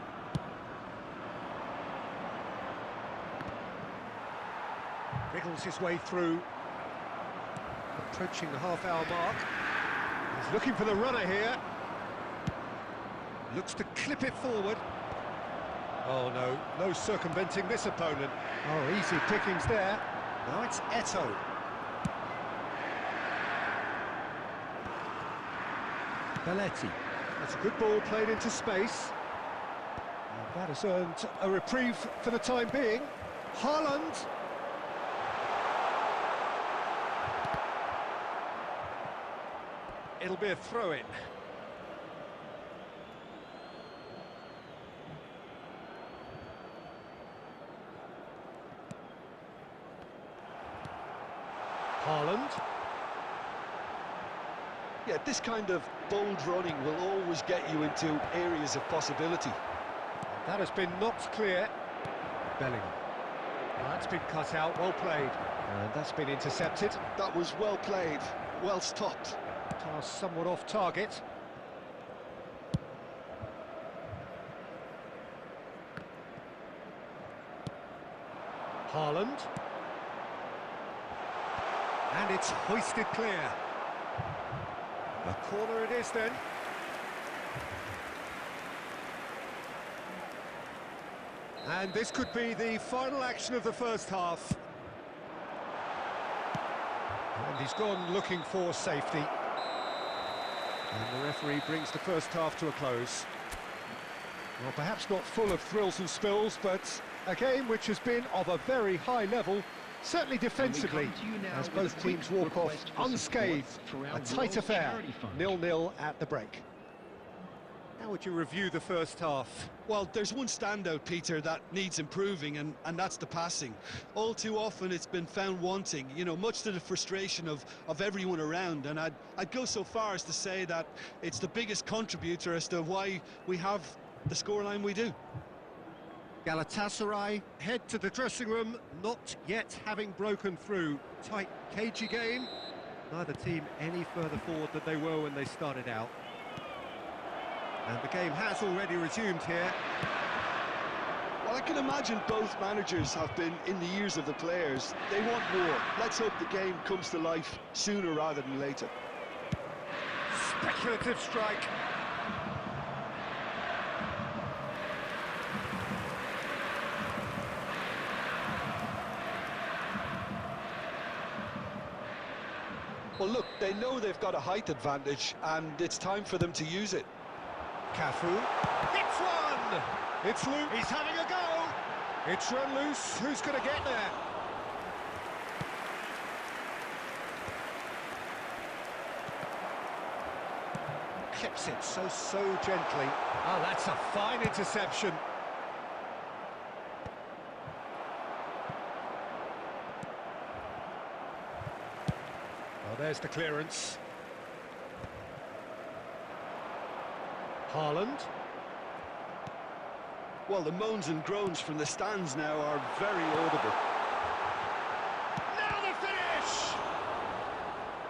Wriggles his way through, approaching the half-hour mark. He's looking for the runner here. Looks to clip it forward. Oh no, no circumventing this opponent. Oh, easy pickings there. Now it's Eto'o. Belletti. That's a good ball played into space. And that has earned a reprieve for the time being. Haaland. It'll be a throw-in. Haaland. Yeah, this kind of bold running will always get you into areas of possibility. That has been knocked clear. Bellingham. Well, that's been cut out, well played. And that's been intercepted. That was well played, well stopped. Pass somewhat off target. Haaland. And it's hoisted clear. A corner it is then. And this could be the final action of the first half. And he's gone looking for safety. And the referee brings the first half to a close. Well, perhaps not full of thrills and spills, but a game which has been of a very high level, certainly defensively, as both teams walk off unscathed. A tight affair, 0-0 at the break. How would you review the first half? Well, there's one standout, Peter, that needs improving, and that's the passing. All too often it's been found wanting, you know, much to the frustration of everyone around, and I'd go so far as to say that it's the biggest contributor as to why we have the scoreline we do. Galatasaray head to the dressing room, not yet having broken through. Tight, cagey game. Neither team any further forward than they were when they started out. And the game has already resumed here. Well, I can imagine both managers have been in the ears of the players. They want more. Let's hope the game comes to life sooner rather than later. Speculative strike. Well, look, they know they've got a height advantage, and it's time for them to use it. Cafu. It's one! It's loose. He's having a go! It's run loose. Who's going to get there? Clips it so gently. Oh, that's a fine interception. Well, there's the clearance. Haaland. Well, the moans and groans from the stands now are very audible. Now the finish!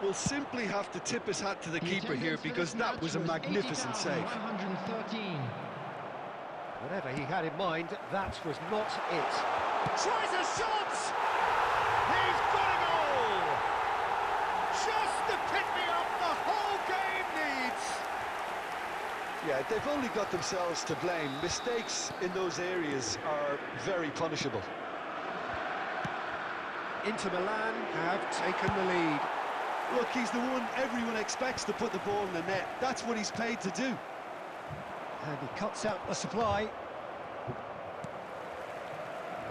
We'll simply have to tip his hat to the keeper here, because that was a magnificent save. 113. Whatever he had in mind, that was not it. Tries a shot! He's got a goal! Just the pick-me-up the whole game needs! Yeah, they've only got themselves to blame. Mistakes in those areas are very punishable. Inter Milan have taken the lead. Look, he's the one everyone expects to put the ball in the net. That's what he's paid to do. And he cuts out the supply.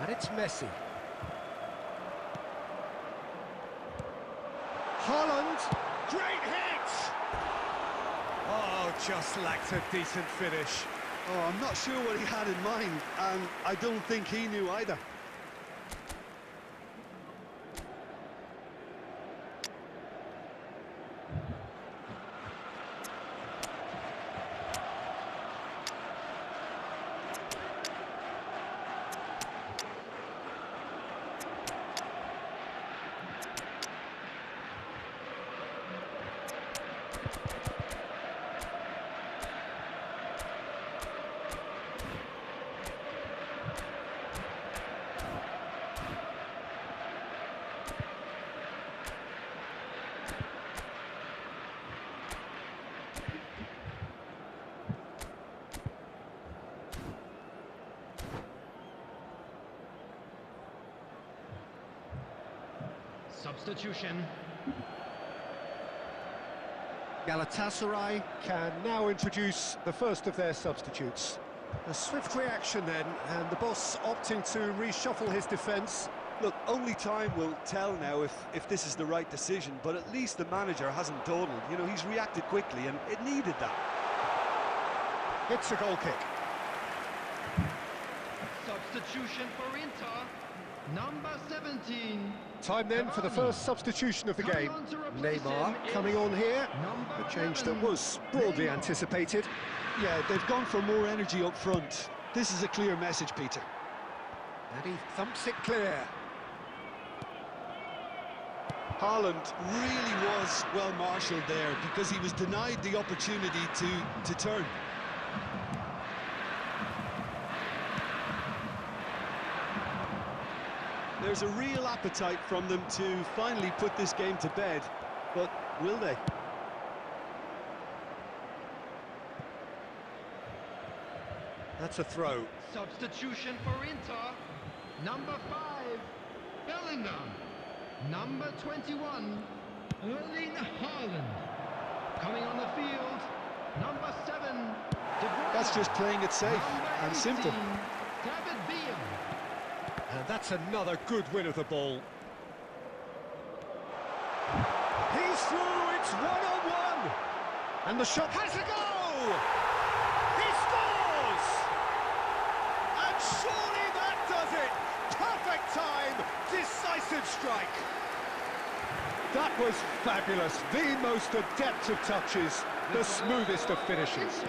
And it's Messi. Haaland. Great hit! Oh, just lacked a decent finish. Oh, I'm not sure what he had in mind, and I don't think he knew either. Substitution. Galatasaray can now introduce the first of their substitutes. A swift reaction then, and the boss opting to reshuffle his defence. Look, only time will tell now if this is the right decision, but at least the manager hasn't dawdled. You know, he's reacted quickly, and it needed that. It's a goal kick. Substitution for Inter. Number 17. Time then for the first substitution of the game. Neymar coming on here. A change that was broadly anticipated. Yeah, they've gone for more energy up front. This is a clear message, Peter. And he thumps it clear. Haaland really was well marshalled there, because he was denied the opportunity to turn. There's a real appetite from them to finally put this game to bed, but will they? That's a throw. Substitution for Inter. Number 5, Bellingham. Number 21, Erling Haaland. Coming on the field, number 7, De Bruyne. That's just playing it safe and 18, simple. David Villa. And that's another good win of the ball. He's through, it's one-on-one. And the shot has a go! He scores! And surely that does it! Perfect time, decisive strike. That was fabulous, the most adept of touches, the smoothest of finishes.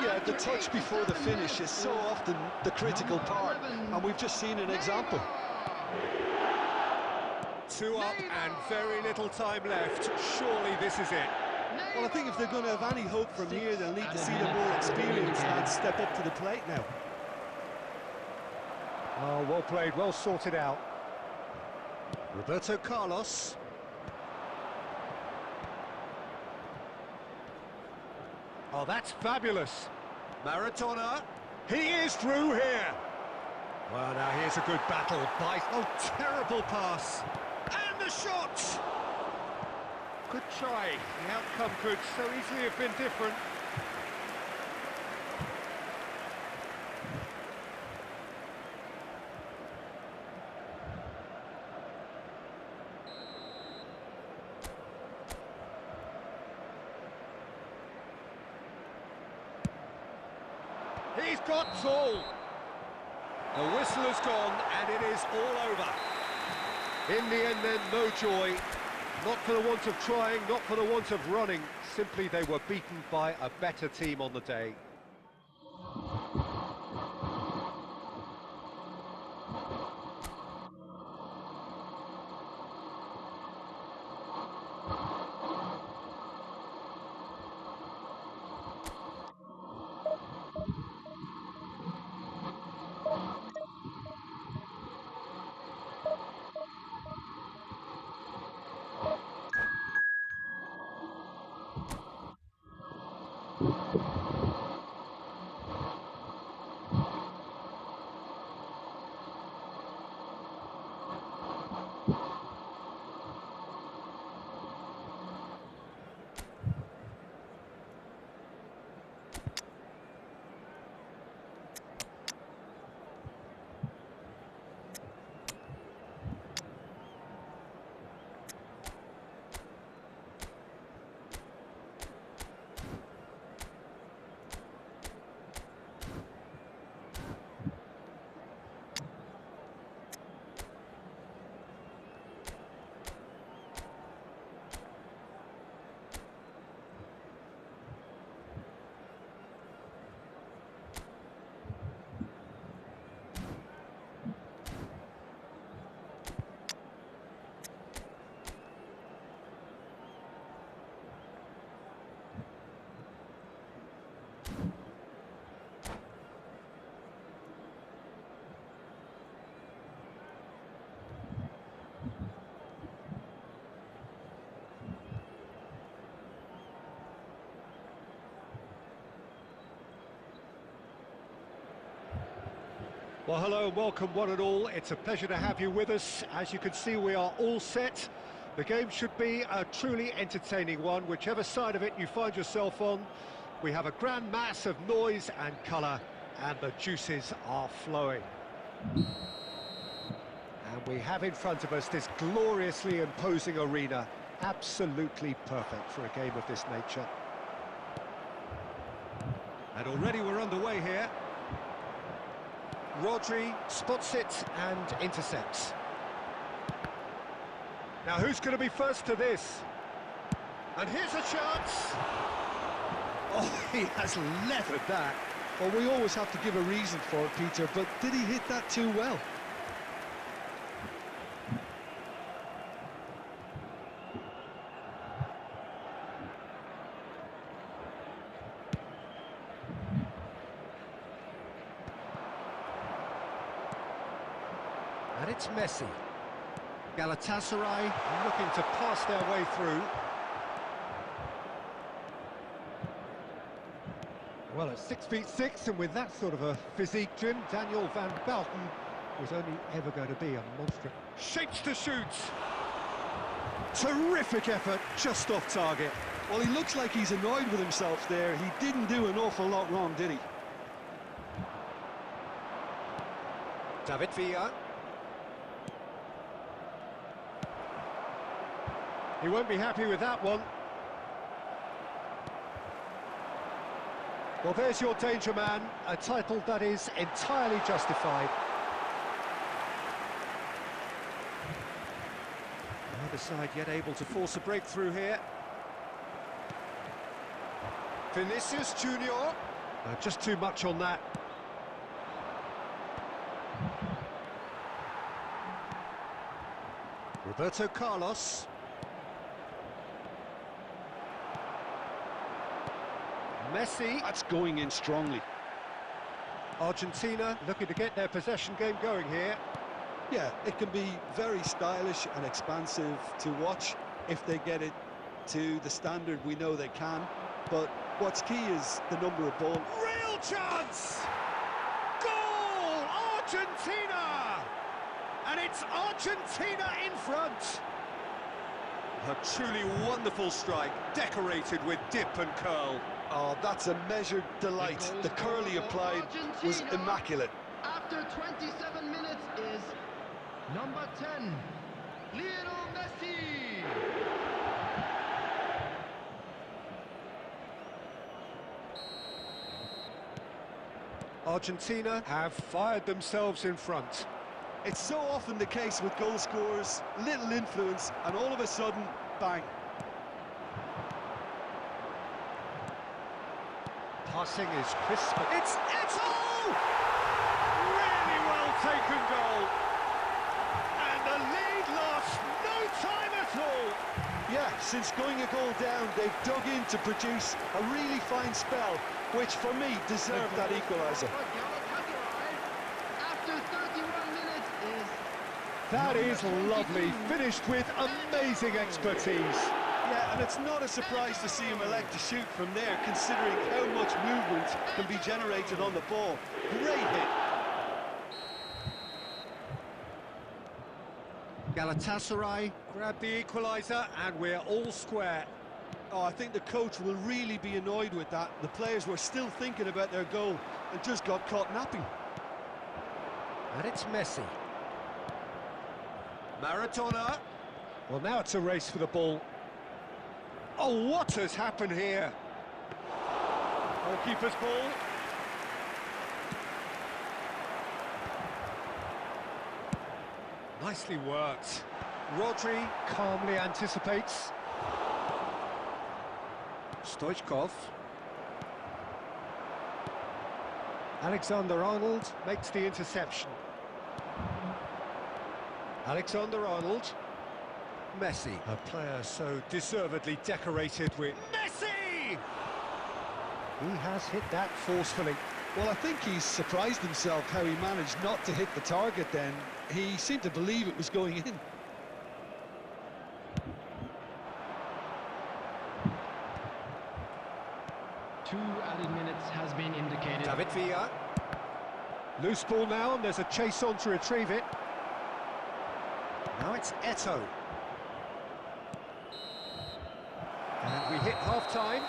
Yeah, the touch before the finish is so often the critical part, and we've just seen an example. 2 up and very little time left. Surely this is it. Well, I think if they're going to have any hope from here, they'll need to see the more experienced lads step up to the plate now. Oh, well played, well sorted out. Roberto Carlos. Oh, that's fabulous. Maradona. He is through here. Well, now here's a good battle by... Oh, terrible pass. And the shot! Good try. The outcome could so easily have been different. He's got all. The whistle has gone and it is all over. In the end then, no joy. Not for the want of trying, not for the want of running. Simply they were beaten by a better team on the day. Well, hello and welcome one and all. It's a pleasure to have you with us. As you can see, we are all set. The game should be a truly entertaining one, whichever side of it you find yourself on. We have a grand mass of noise and colour, and the juices are flowing. And we have in front of us this gloriously imposing arena, absolutely perfect for a game of this nature. And already we're underway here. Rodri spots it and intercepts. Now who's going to be first to this? And here's a chance. Oh, he has leathered that. Well, we always have to give a reason for it, Peter, but did he hit that too well? And it's it's Messi. Galatasaray looking to pass their way through. Well, at 6'6", and with that sort of a physique, Jim, Daniel van Belten was only ever going to be a monster. Shapes to shoot. Terrific effort, just off target. Well, he looks like he's annoyed with himself there. He didn't do an awful lot wrong, did he? David Villa. He won't be happy with that one. Well, there's your danger man, a title that is entirely justified. Neither side yet able to force a breakthrough here. Vinicius Junior. Just too much on that. Roberto Carlos. Messi. That's going in strongly. Argentina looking to get their possession game going here. Yeah, it can be very stylish and expansive to watch if they get it to the standard we know they can. But what's key is the number of balls. Real chance! Goal! Argentina! And it's Argentina in front. A truly wonderful strike, decorated with dip and curl. Oh, that's a measured delight. The curl he applied was immaculate. After 27 minutes is number 10, Lionel Messi. Argentina have fired themselves in front. It's so often the case with goal scorers, little influence, and all of a sudden, bang. Passing is crisp. It's Eto'o! Really well taken goal. And the lead lost no time at all. Yeah, since going a goal down, they've dug in to produce a really fine spell, which for me deserved that equaliser. After 31 minutes is... That is lovely, finished with amazing expertise. Yeah, and it's not a surprise to see him elect to shoot from there, considering how much movement can be generated on the ball. Great hit. Galatasaray grab the equaliser, and we're all square. Oh, I think the coach will really be annoyed with that. The players were still thinking about their goal and just got caught napping. And it's Messi. Maradona. Well, now it's a race for the ball. Oh, what has happened here? Goalkeeper's ball. Nicely worked. Rodri calmly anticipates. Stoichkov. Alexander-Arnold makes the interception. Alexander-Arnold. Messi, a player so deservedly decorated with... Messi! He has hit that forcefully. Well, I think he's surprised himself how he managed not to hit the target then. He seemed to believe it was going in. Two added minutes has been indicated. David Villa. Loose ball now, and there's a chase on to retrieve it. Now it's Eto'o. And we hit half-time.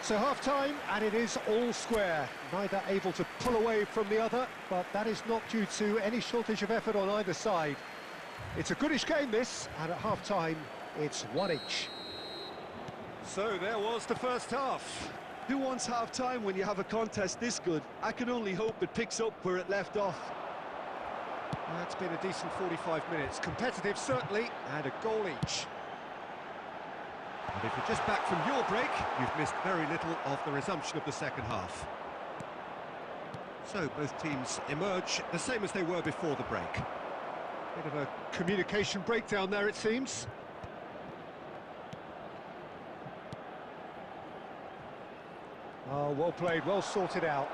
So half-time, and it is all square. Neither able to pull away from the other, but that is not due to any shortage of effort on either side. It's a goodish game, this, and at half-time, it's one each. So there was the first half. Who wants half-time when you have a contest this good? I can only hope it picks up where it left off. That's been a decent 45 minutes. Competitive, certainly, and a goal each. And if you're just back from your break, you've missed very little of the resumption of the second half. So both teams emerge the same as they were before the break. Bit of a communication breakdown there, it seems. Oh, well played, well sorted out.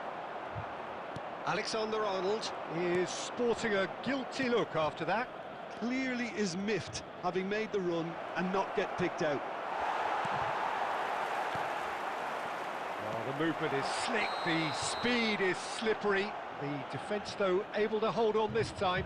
Alexander-Arnold is sporting a guilty look after that. Clearly is miffed, having made the run and not get picked out. Well, the movement is slick, the speed is slippery. The defence, though, able to hold on this time.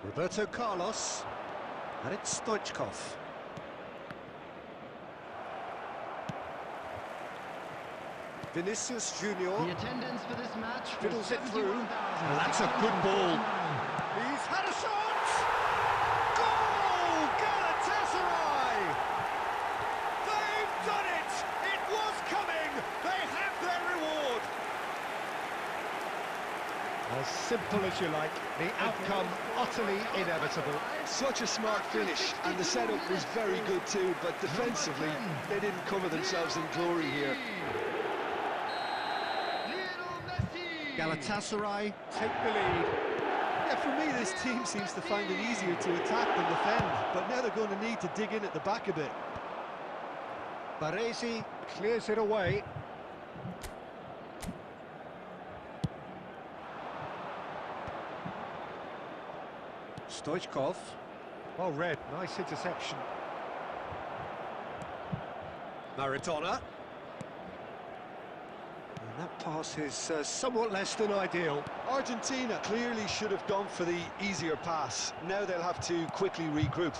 Roberto Carlos, and it's Stoichkov. Vinicius Junior The attendance for this match fiddles it through, and that's a good ball. He's had a shot! Goal! Galatasaray! They've done it! It was coming! They have their reward! As simple as you like, the outcome utterly inevitable. Such a smart finish, and the setup was very good too, but defensively, they didn't cover themselves in glory here. Galatasaray take the lead. Yeah, for me, this team seems to find it easier to attack than defend, but now they're going to need to dig in at the back a bit. Baresi clears it away. Stoichkov. Well read, nice interception. Maradona. And that pass is somewhat less than ideal. Argentina clearly should have gone for the easier pass. Now they'll have to quickly regroup.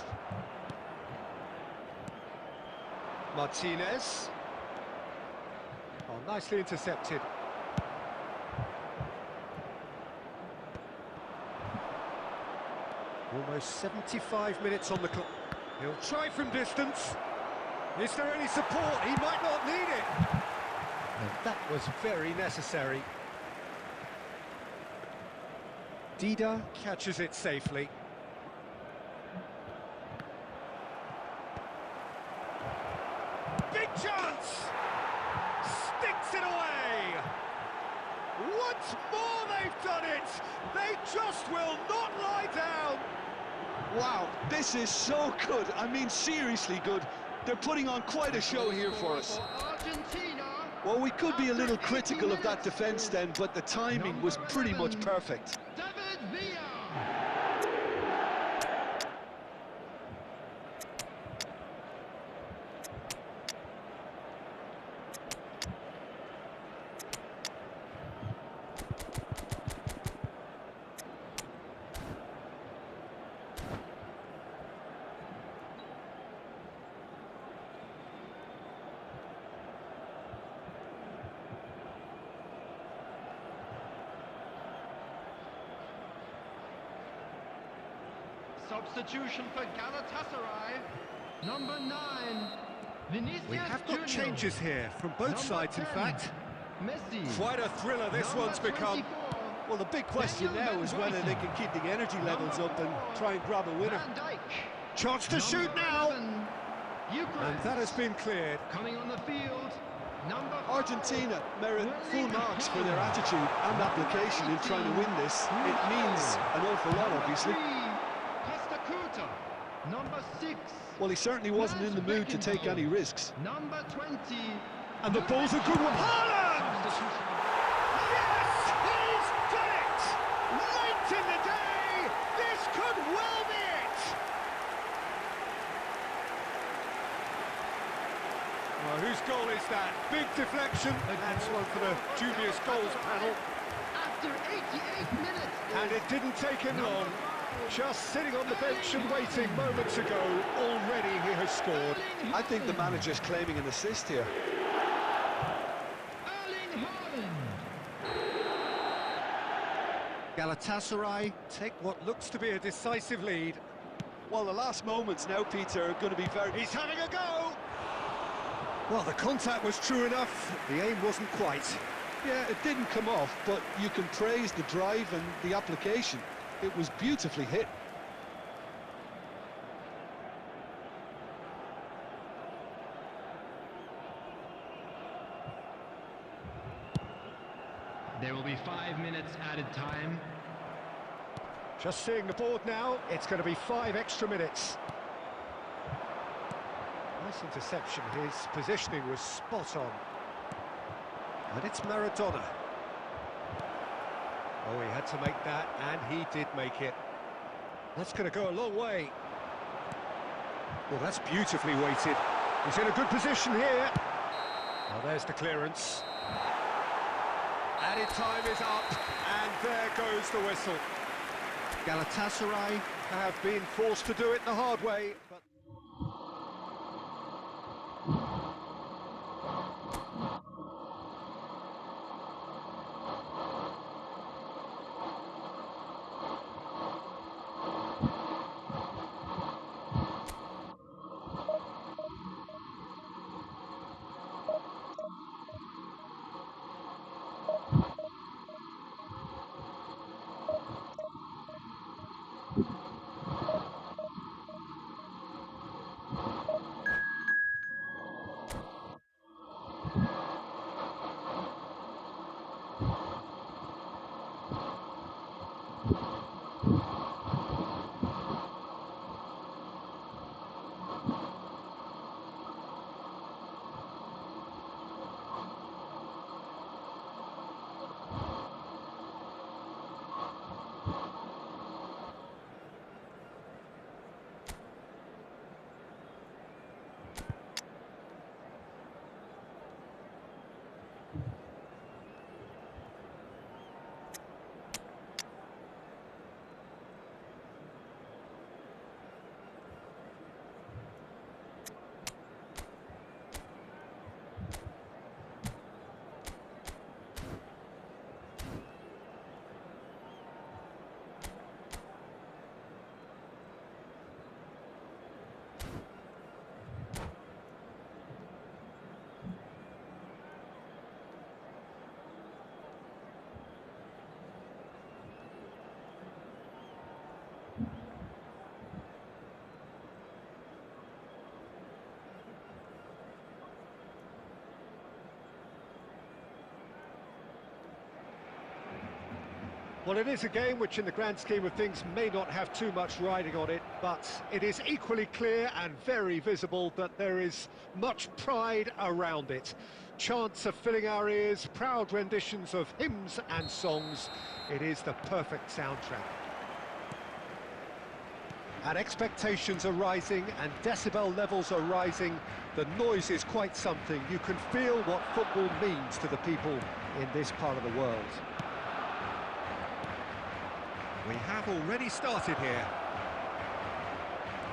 Martinez. Oh, nicely intercepted. Almost 75 minutes on the clock. He'll try from distance. Is there any support? He might not need it. And that was very necessary. Dida catches it safely. Big chance! Sticks it away! Once more they've done it! They just will not lie down! Wow, this is so good. I mean, seriously good. They're putting on quite a show here for us. Well, we could be a little critical of that defence then, but the timing was pretty much perfect. Substitution for Galatasaray, number 9, Vinicius We have got Junior. changes here from both Number sides, in 10, fact. Messi. Quite a thriller this Number one's become. 24, Well, the big question now is whether they can keep the energy levels up and try and grab a winner. Van Dijk. Chance to shoot Number now. 11, And that has been cleared. coming on the field, number 5, Argentina merit full marks for their attitude and application in trying to win this. It means an awful lot, obviously. Pastakuta, number 6, Well, he certainly wasn't in the mood to take any risks. number 20, And the ball's a good one. Haaland! Yes, he's done it! Late in the day, this could well be it! Well, whose goal is that? Big deflection. That's one for the dubious goals panel. after 88 minutes. And it didn't take him long. Just sitting on the bench and waiting moments ago, already he has scored. I think the manager's claiming an assist here. Galatasaray take what looks to be a decisive lead. Well, the last moments now, Peter, are going to be very... He's having a go! Well, the contact was true enough, the aim wasn't quite. Yeah, it didn't come off, but you can praise the drive and the application. It was beautifully hit. There will be 5 minutes added time. Just seeing the board now, it's going to be 5 extra minutes. Nice interception, his positioning was spot on. And it's Maradona. Oh, he had to make that, and he did make it. That's going to go a long way. Well, that's beautifully weighted. He's in a good position here. Well, there's the clearance. Added time is up, and there goes the whistle. Galatasaray have been forced to do it the hard way, but... Well, it is a game which in the grand scheme of things may not have too much riding on it, but it is equally clear and very visible that there is much pride around it. Chants are filling our ears, proud renditions of hymns and songs. It is the perfect soundtrack. And expectations are rising and decibel levels are rising. The noise is quite something. You can feel what football means to the people in this part of the world. We have already started here.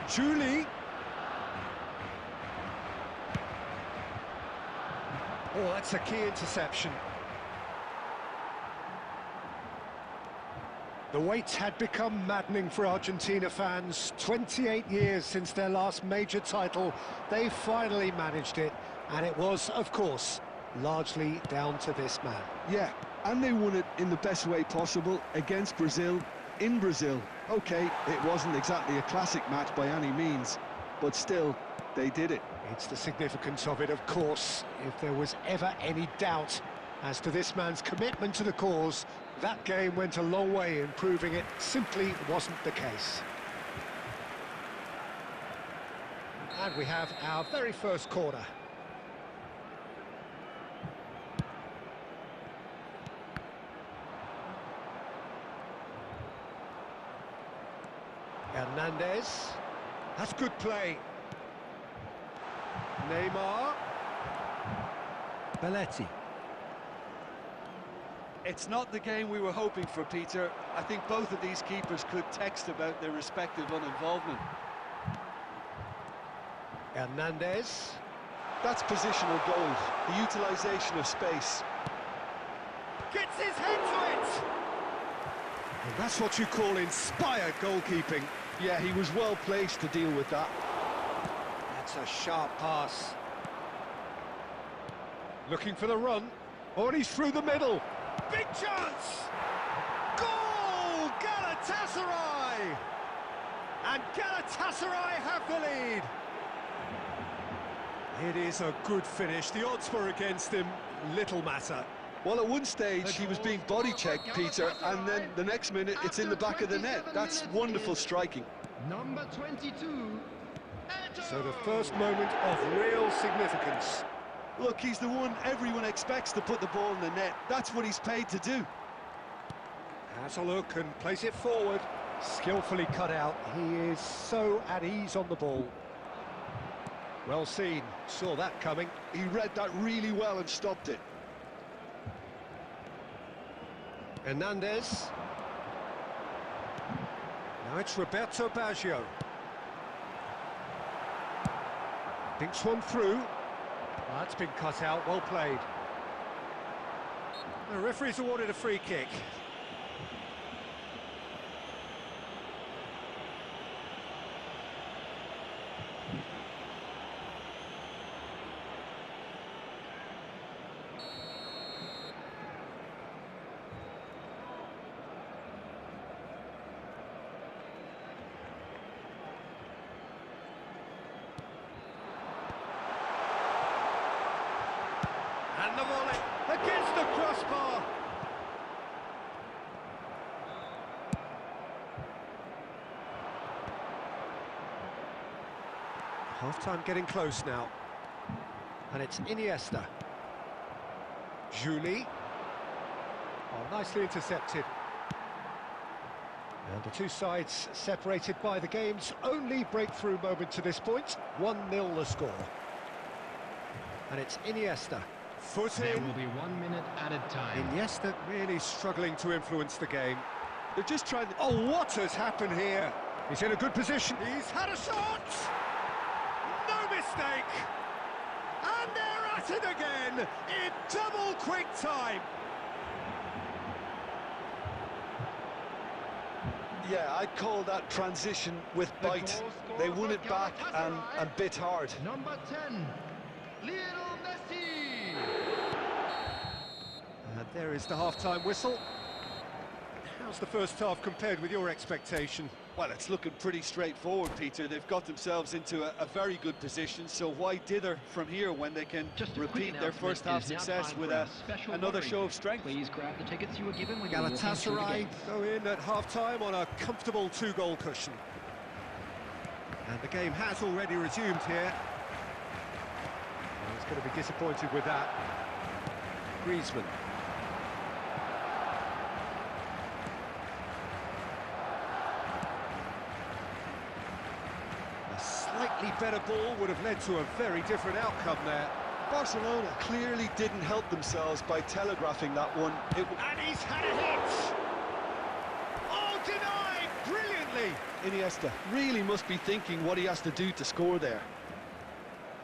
Julie. Oh, that's a key interception. The wait had become maddening for Argentina fans. 28 years since their last major title. They finally managed it, and it was, of course, largely down to this man. Yeah, and they won it in the best way possible against Brazil, in Brazil. Okay, it wasn't exactly a classic match by any means, but still, they did it. It's the significance of it, of course. If there was ever any doubt as to this man's commitment to the cause, that game went a long way in proving it simply wasn't the case. And we have our very first corner. Hernandez. That's good play. Neymar. Belletti. It's not the game we were hoping for, Peter. I think both of these keepers could text about their respective uninvolvement. Hernandez. That's positional gold, the utilisation of space. Gets his head to it! And that's what you call inspired goalkeeping. Yeah, he was well placed to deal with that. That's a sharp pass. Looking for the run. Oh, and he's through the middle. Big chance! Goal! Galatasaray! And Galatasaray have the lead. It is a good finish. The odds were against him. Little matter. Well, at one stage he was being body checked, Peter, and then the next minute it's in the back of the net. That's wonderful striking. Number 22. So the first moment of real significance. Look, he's the one everyone expects to put the ball in the net. That's what he's paid to do. Has a look and plays it forward. Skillfully cut out. He is so at ease on the ball. Well seen. Saw that coming. He read that really well and stopped it. Hernandez. Now it's Roberto Baggio. Thinks one through. That's been cut out, well played. The referee's awarded a free kick. And the volley against the crossbar. Half-time getting close now. And it's Iniesta. Juli. Oh, nicely intercepted. And the two sides separated by the game's only breakthrough moment to this point. 1-0 the score. And it's Iniesta. Foot There in. will be 1 minute added time. Iniesta really struggling to influence the game. They're just trying to... Oh, what has happened here? He's in a good position. He's had a shot! No mistake! And they're at it again in double quick time. Yeah, I'd call that transition with bite. They won it back and bit hard. Number 10, Lionel Messi. And there is the half-time whistle. How's the first half compared with your expectation? Well, it's looking pretty straightforward, Peter. They've got themselves into a very good position, so why dither from here when they can repeat their first half success with another show of strength? Please grab the tickets you were given when you were walking through the Galatasaray gates. go in at half-time on a comfortable two-goal cushion. And the game has already resumed here. Well, he's going to be disappointed with that. Griezmann. A slightly better ball would have led to a very different outcome there. Barcelona clearly didn't help themselves by telegraphing that one. And he's had a hit! Oh, denied! Brilliantly! Iniesta really must be thinking what he has to do to score there.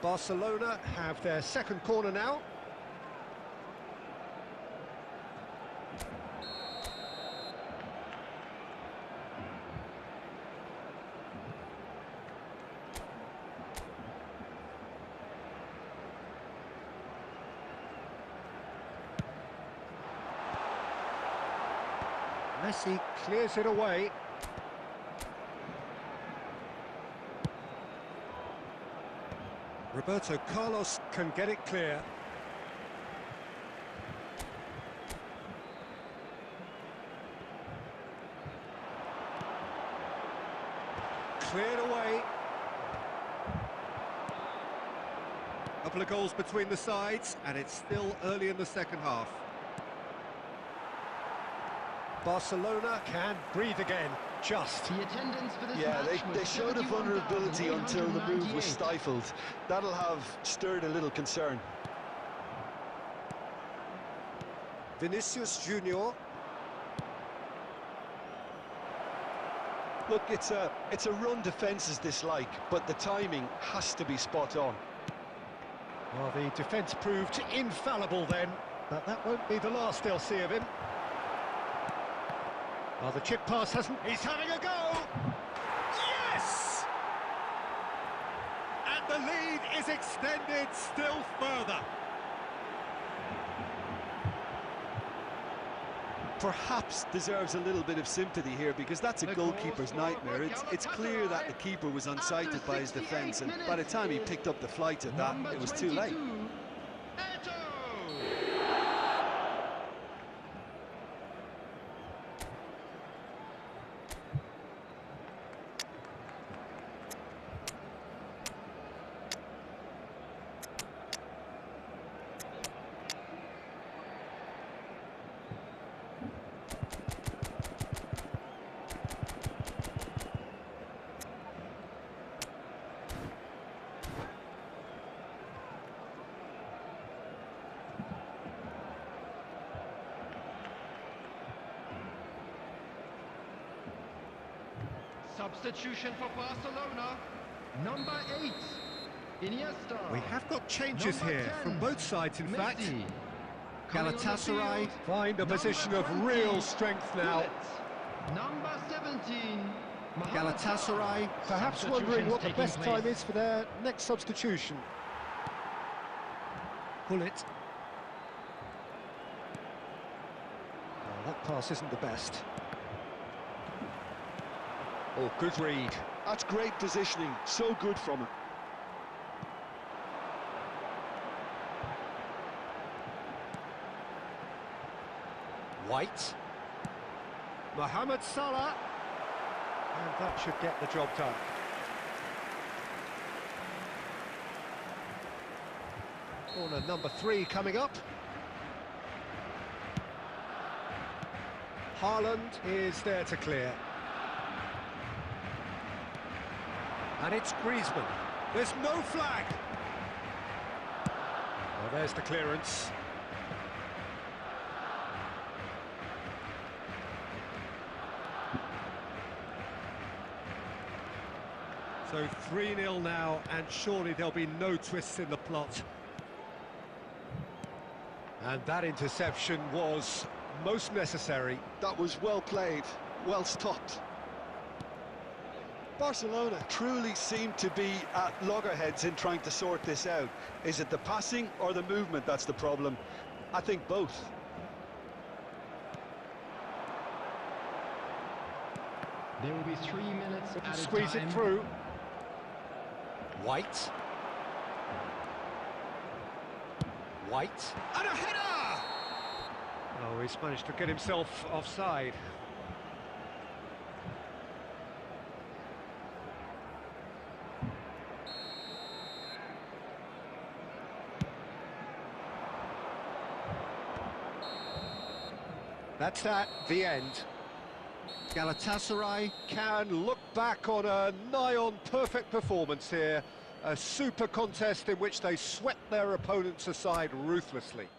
Barcelona have their second corner now. Messi clears it away. Roberto Carlos can get it clear. Cleared away. Couple of goals between the sides, and it's still early in the second half. Barcelona can breathe again, just. The attendance for this Yeah, match they was showed a vulnerability until the move was 71,198. stifled. That'll have stirred a little concern. Vinicius Junior. Look, it's a run defence's dislike, but the timing has to be spot on. Well, the defence proved infallible then, but that won't be the last they'll see of him. Well, the chip pass hasn't... He's having a go! Yes! And the lead is extended still further. Perhaps deserves a little bit of sympathy here, because that's a goalkeeper's nightmare. It's clear that the keeper was unsighted by his defence, and by the time he picked up the flight at that, it was too late. Substitution for Barcelona. Number 8, Iniesta. We have got changes Number here 10, from both sides, in fact. Messi. Coming on the Galatasaray field, find a number position of 20, real strength now. Gullit. Number 17, Mohamed Galatasaray perhaps Substitutions wondering what the taking best place. time is for their next substitution. Gullit. Oh, that pass isn't the best. Oh, good read. That's great positioning, so good from him. White. Mohamed Salah. And that should get the job done. Corner number 3 coming up. Haaland is there to clear. And it's Griezmann. There's no flag. Well, there's the clearance. So 3-0 now, and surely there'll be no twists in the plot. And that interception was most necessary. That was well played, well stopped. Barcelona truly seem to be at loggerheads in trying to sort this out. Is it the passing or the movement that's the problem? I think both. There will be 3 minutes at a Squeeze time. it through. White. White. And a header! Oh, he's managed to get himself offside. That's that, the end. Galatasaray can look back on a nigh-on perfect performance here. A super contest in which they swept their opponents aside ruthlessly.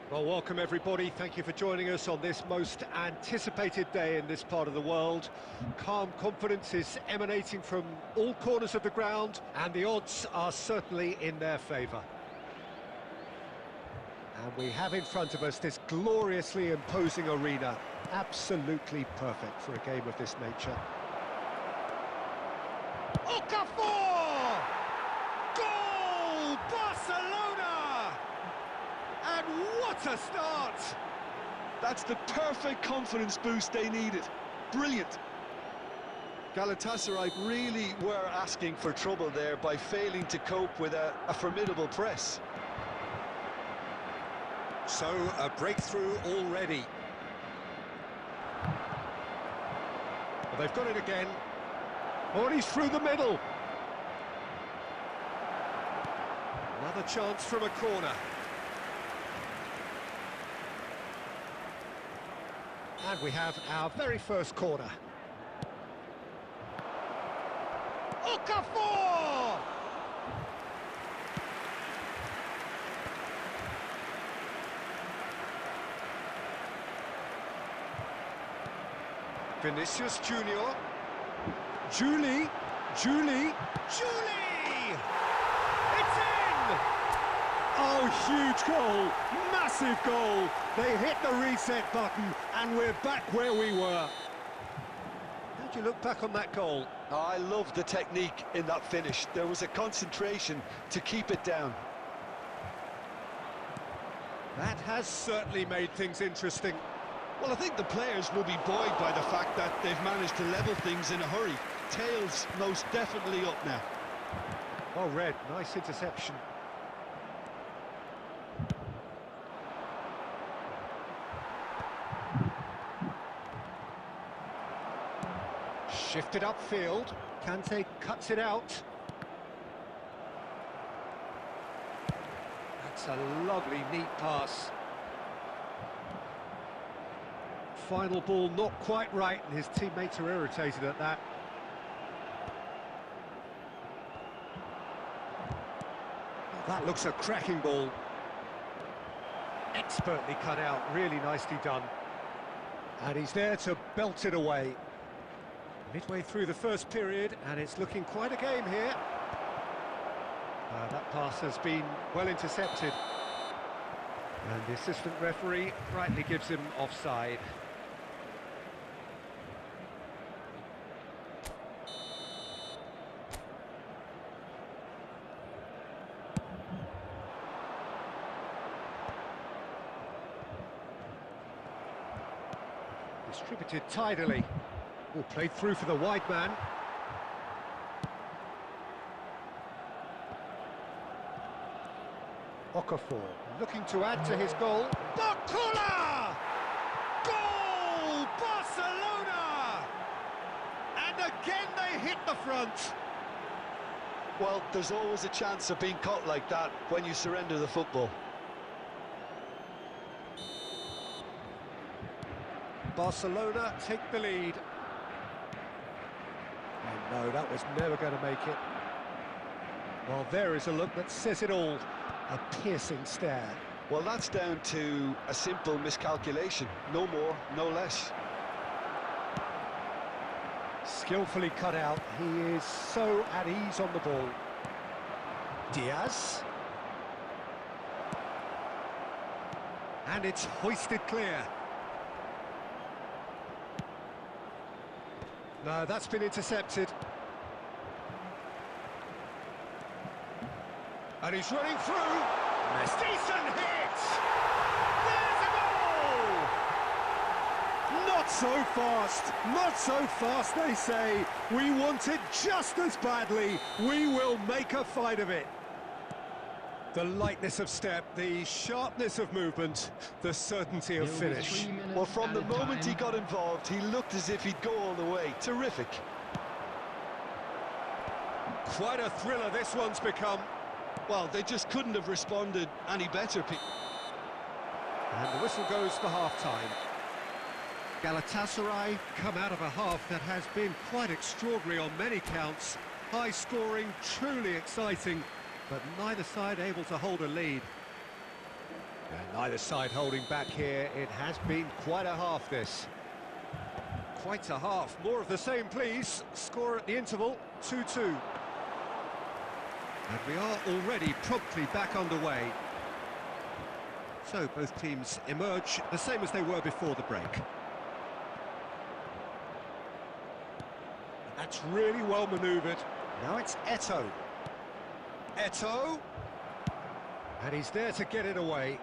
Well, welcome everybody. Thank you for joining us on this most anticipated day in this part of the world. Calm confidence is emanating from all corners of the ground, and the odds are certainly in their favour. And we have in front of us this gloriously imposing arena, absolutely perfect for a game of this nature. Okafor! Goal! Barcelona! And what a start! That's the perfect confidence boost they needed. Brilliant. Galatasaray really were asking for trouble there by failing to cope with a formidable press. So, a breakthrough already. Well, they've got it again. Oh, he's through the middle. Another chance from a corner. And we have our very first corner. Okafor! Vinicius Junior. Julie! It's in! Oh, huge goal! Massive goal! They hit the reset button, and we're back where we were. How do you look back on that goal? I love the technique in that finish. There was a concentration to keep it down. That has certainly made things interesting. Well, I think the players will be buoyed by the fact that they've managed to level things in a hurry. Tails most definitely up now. Oh, Red, nice interception. Shifted upfield. Kante cuts it out. That's a lovely, neat pass. Final ball not quite right, and his teammates are irritated at that. That looks a cracking ball. Expertly cut out, really nicely done. And he's there to belt it away. Midway through the first period, and it's looking quite a game here. That pass has been well intercepted. And the assistant referee rightly gives him offside. Distributed tidily. Oh, played through for the wide man. Okafor looking to add to his goal. Bakula! Goal! Barcelona! And again they hit the front. Well, there's always a chance of being caught like that when you surrender the football. Barcelona take the lead. And no, that was never going to make it. Well, there is a look that says it all. A piercing stare. Well, that's down to a simple miscalculation. No more, no less. Skillfully cut out. He is so at ease on the ball. Diaz. And it's hoisted clear. No, that's been intercepted. And he's running through. Decent hit! There's a goal! Not so fast, not so fast, they say. We want it just as badly. We will make a fight of it. The lightness of step, the sharpness of movement, the certainty of finish. Well, from the moment he got involved, he looked as if he'd go all the way. Terrific. Quite a thriller this one's become. Well, they just couldn't have responded any better. And the whistle goes for half-time. Galatasaray come out of a half that has been quite extraordinary on many counts. High-scoring, truly exciting, but neither side able to hold a lead. And neither side holding back here. It has been quite a half, this. Quite a half. More of the same, please. Score at the interval, 2-2. And we are already promptly back underway. So both teams emerge the same as they were before the break. And that's really well manoeuvred. Now it's Eto'o. Eto'o. And he's there to get it away.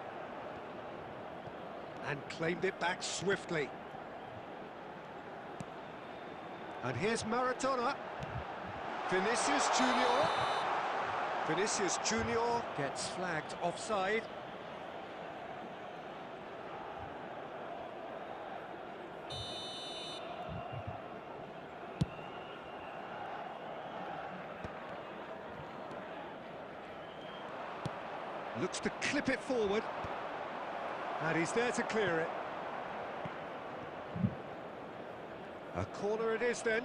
And claimed it back swiftly. And here's Maradona. Vinicius Junior. Vinicius Junior gets flagged offside. Looks to clip it forward. And he's there to clear it. A corner it is then.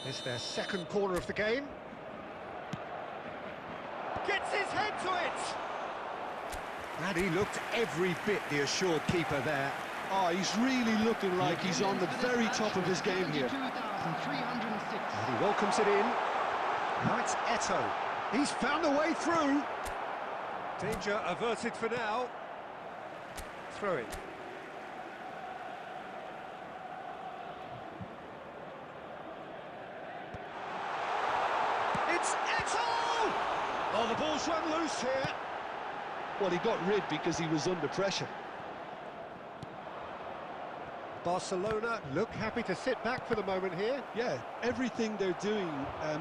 It's their second corner of the game. Gets his head to it! And he looked every bit the assured keeper there. Oh, he's really looking like he's on the very top of his game here. And he welcomes it in. Now it's Eto. He's found a way through. Danger averted for now. Throw it. It's Eto! Oh, the ball's run loose here. Well, he got rid because he was under pressure. Barcelona look happy to sit back for the moment here. Yeah, everything they're doing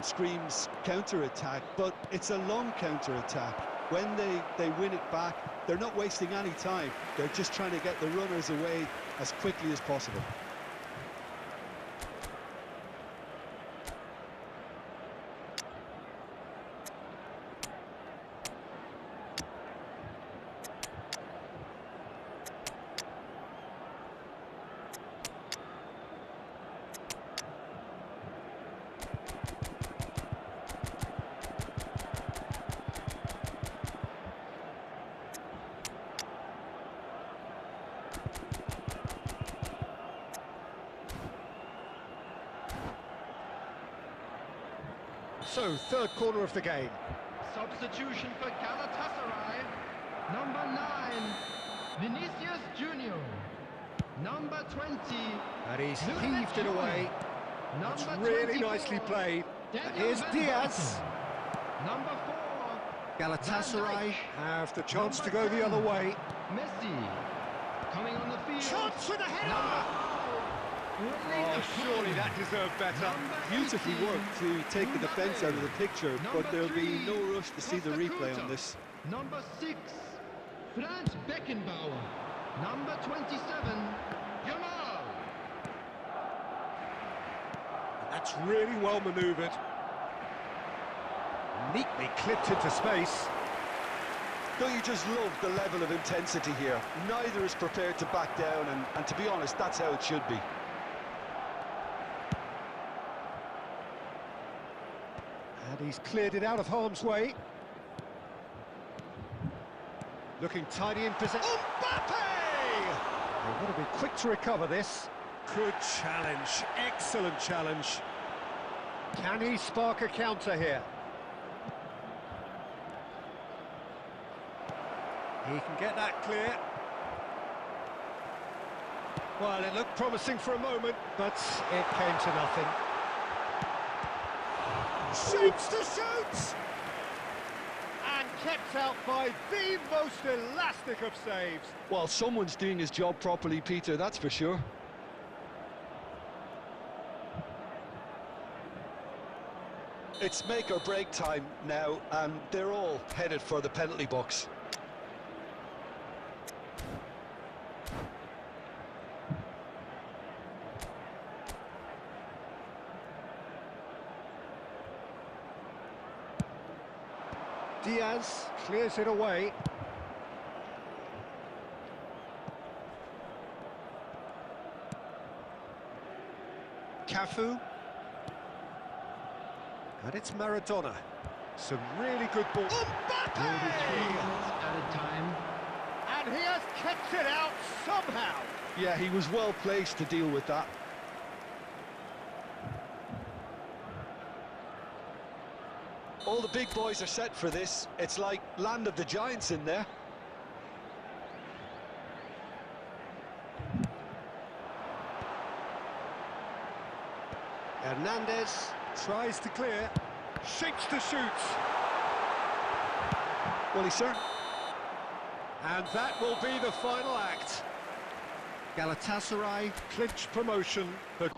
screams counter-attack, but it's a long counter-attack. When they win it back, they're not wasting any time. They're just trying to get the runners away as quickly as possible. So, third corner of the game. Substitution for Galatasaray. Number 9, Vinicius Junior. Number 20. And he's heaved it away. It's Number really 24, nicely played. And Daniel here's Van Diaz. Basten. Number 4. Galatasaray have the chance to Number go the 10, other way. Messi. Coming on the field. Chance with a header! Oh, surely that deserved better. Beautifully worked to take the defence out of the picture, but there'll be no rush to see the replay on this. Number 6, Franz Beckenbauer. Number 27, Jamal. That's really well manoeuvred. Neatly clipped into space. Don't you just love the level of intensity here? Neither is prepared to back down, and to be honest, that's how it should be. And he's cleared it out of harm's way. Looking tidy in possession. Mbappe! They want to be quick to recover this. Good challenge, excellent challenge. Can he spark a counter here? He can get that clear. Well, it looked promising for a moment, but it came to nothing. Shapes to shoot! And kept out by the most elastic of saves. Well, someone's doing his job properly, Peter, that's for sure. It's make or break time now, and they're all headed for the penalty box. Diaz clears it away. Cafu. And it's Maradona. Some really good ball. Mbappe! Added time. And he has kept it out somehow. Yeah, he was well placed to deal with that. All the big boys are set for this. It's like land of the giants in there. Hernandez tries to clear. Shapes to shoot. Well, he's certain. And that will be the final act. Galatasaray clinch promotion. The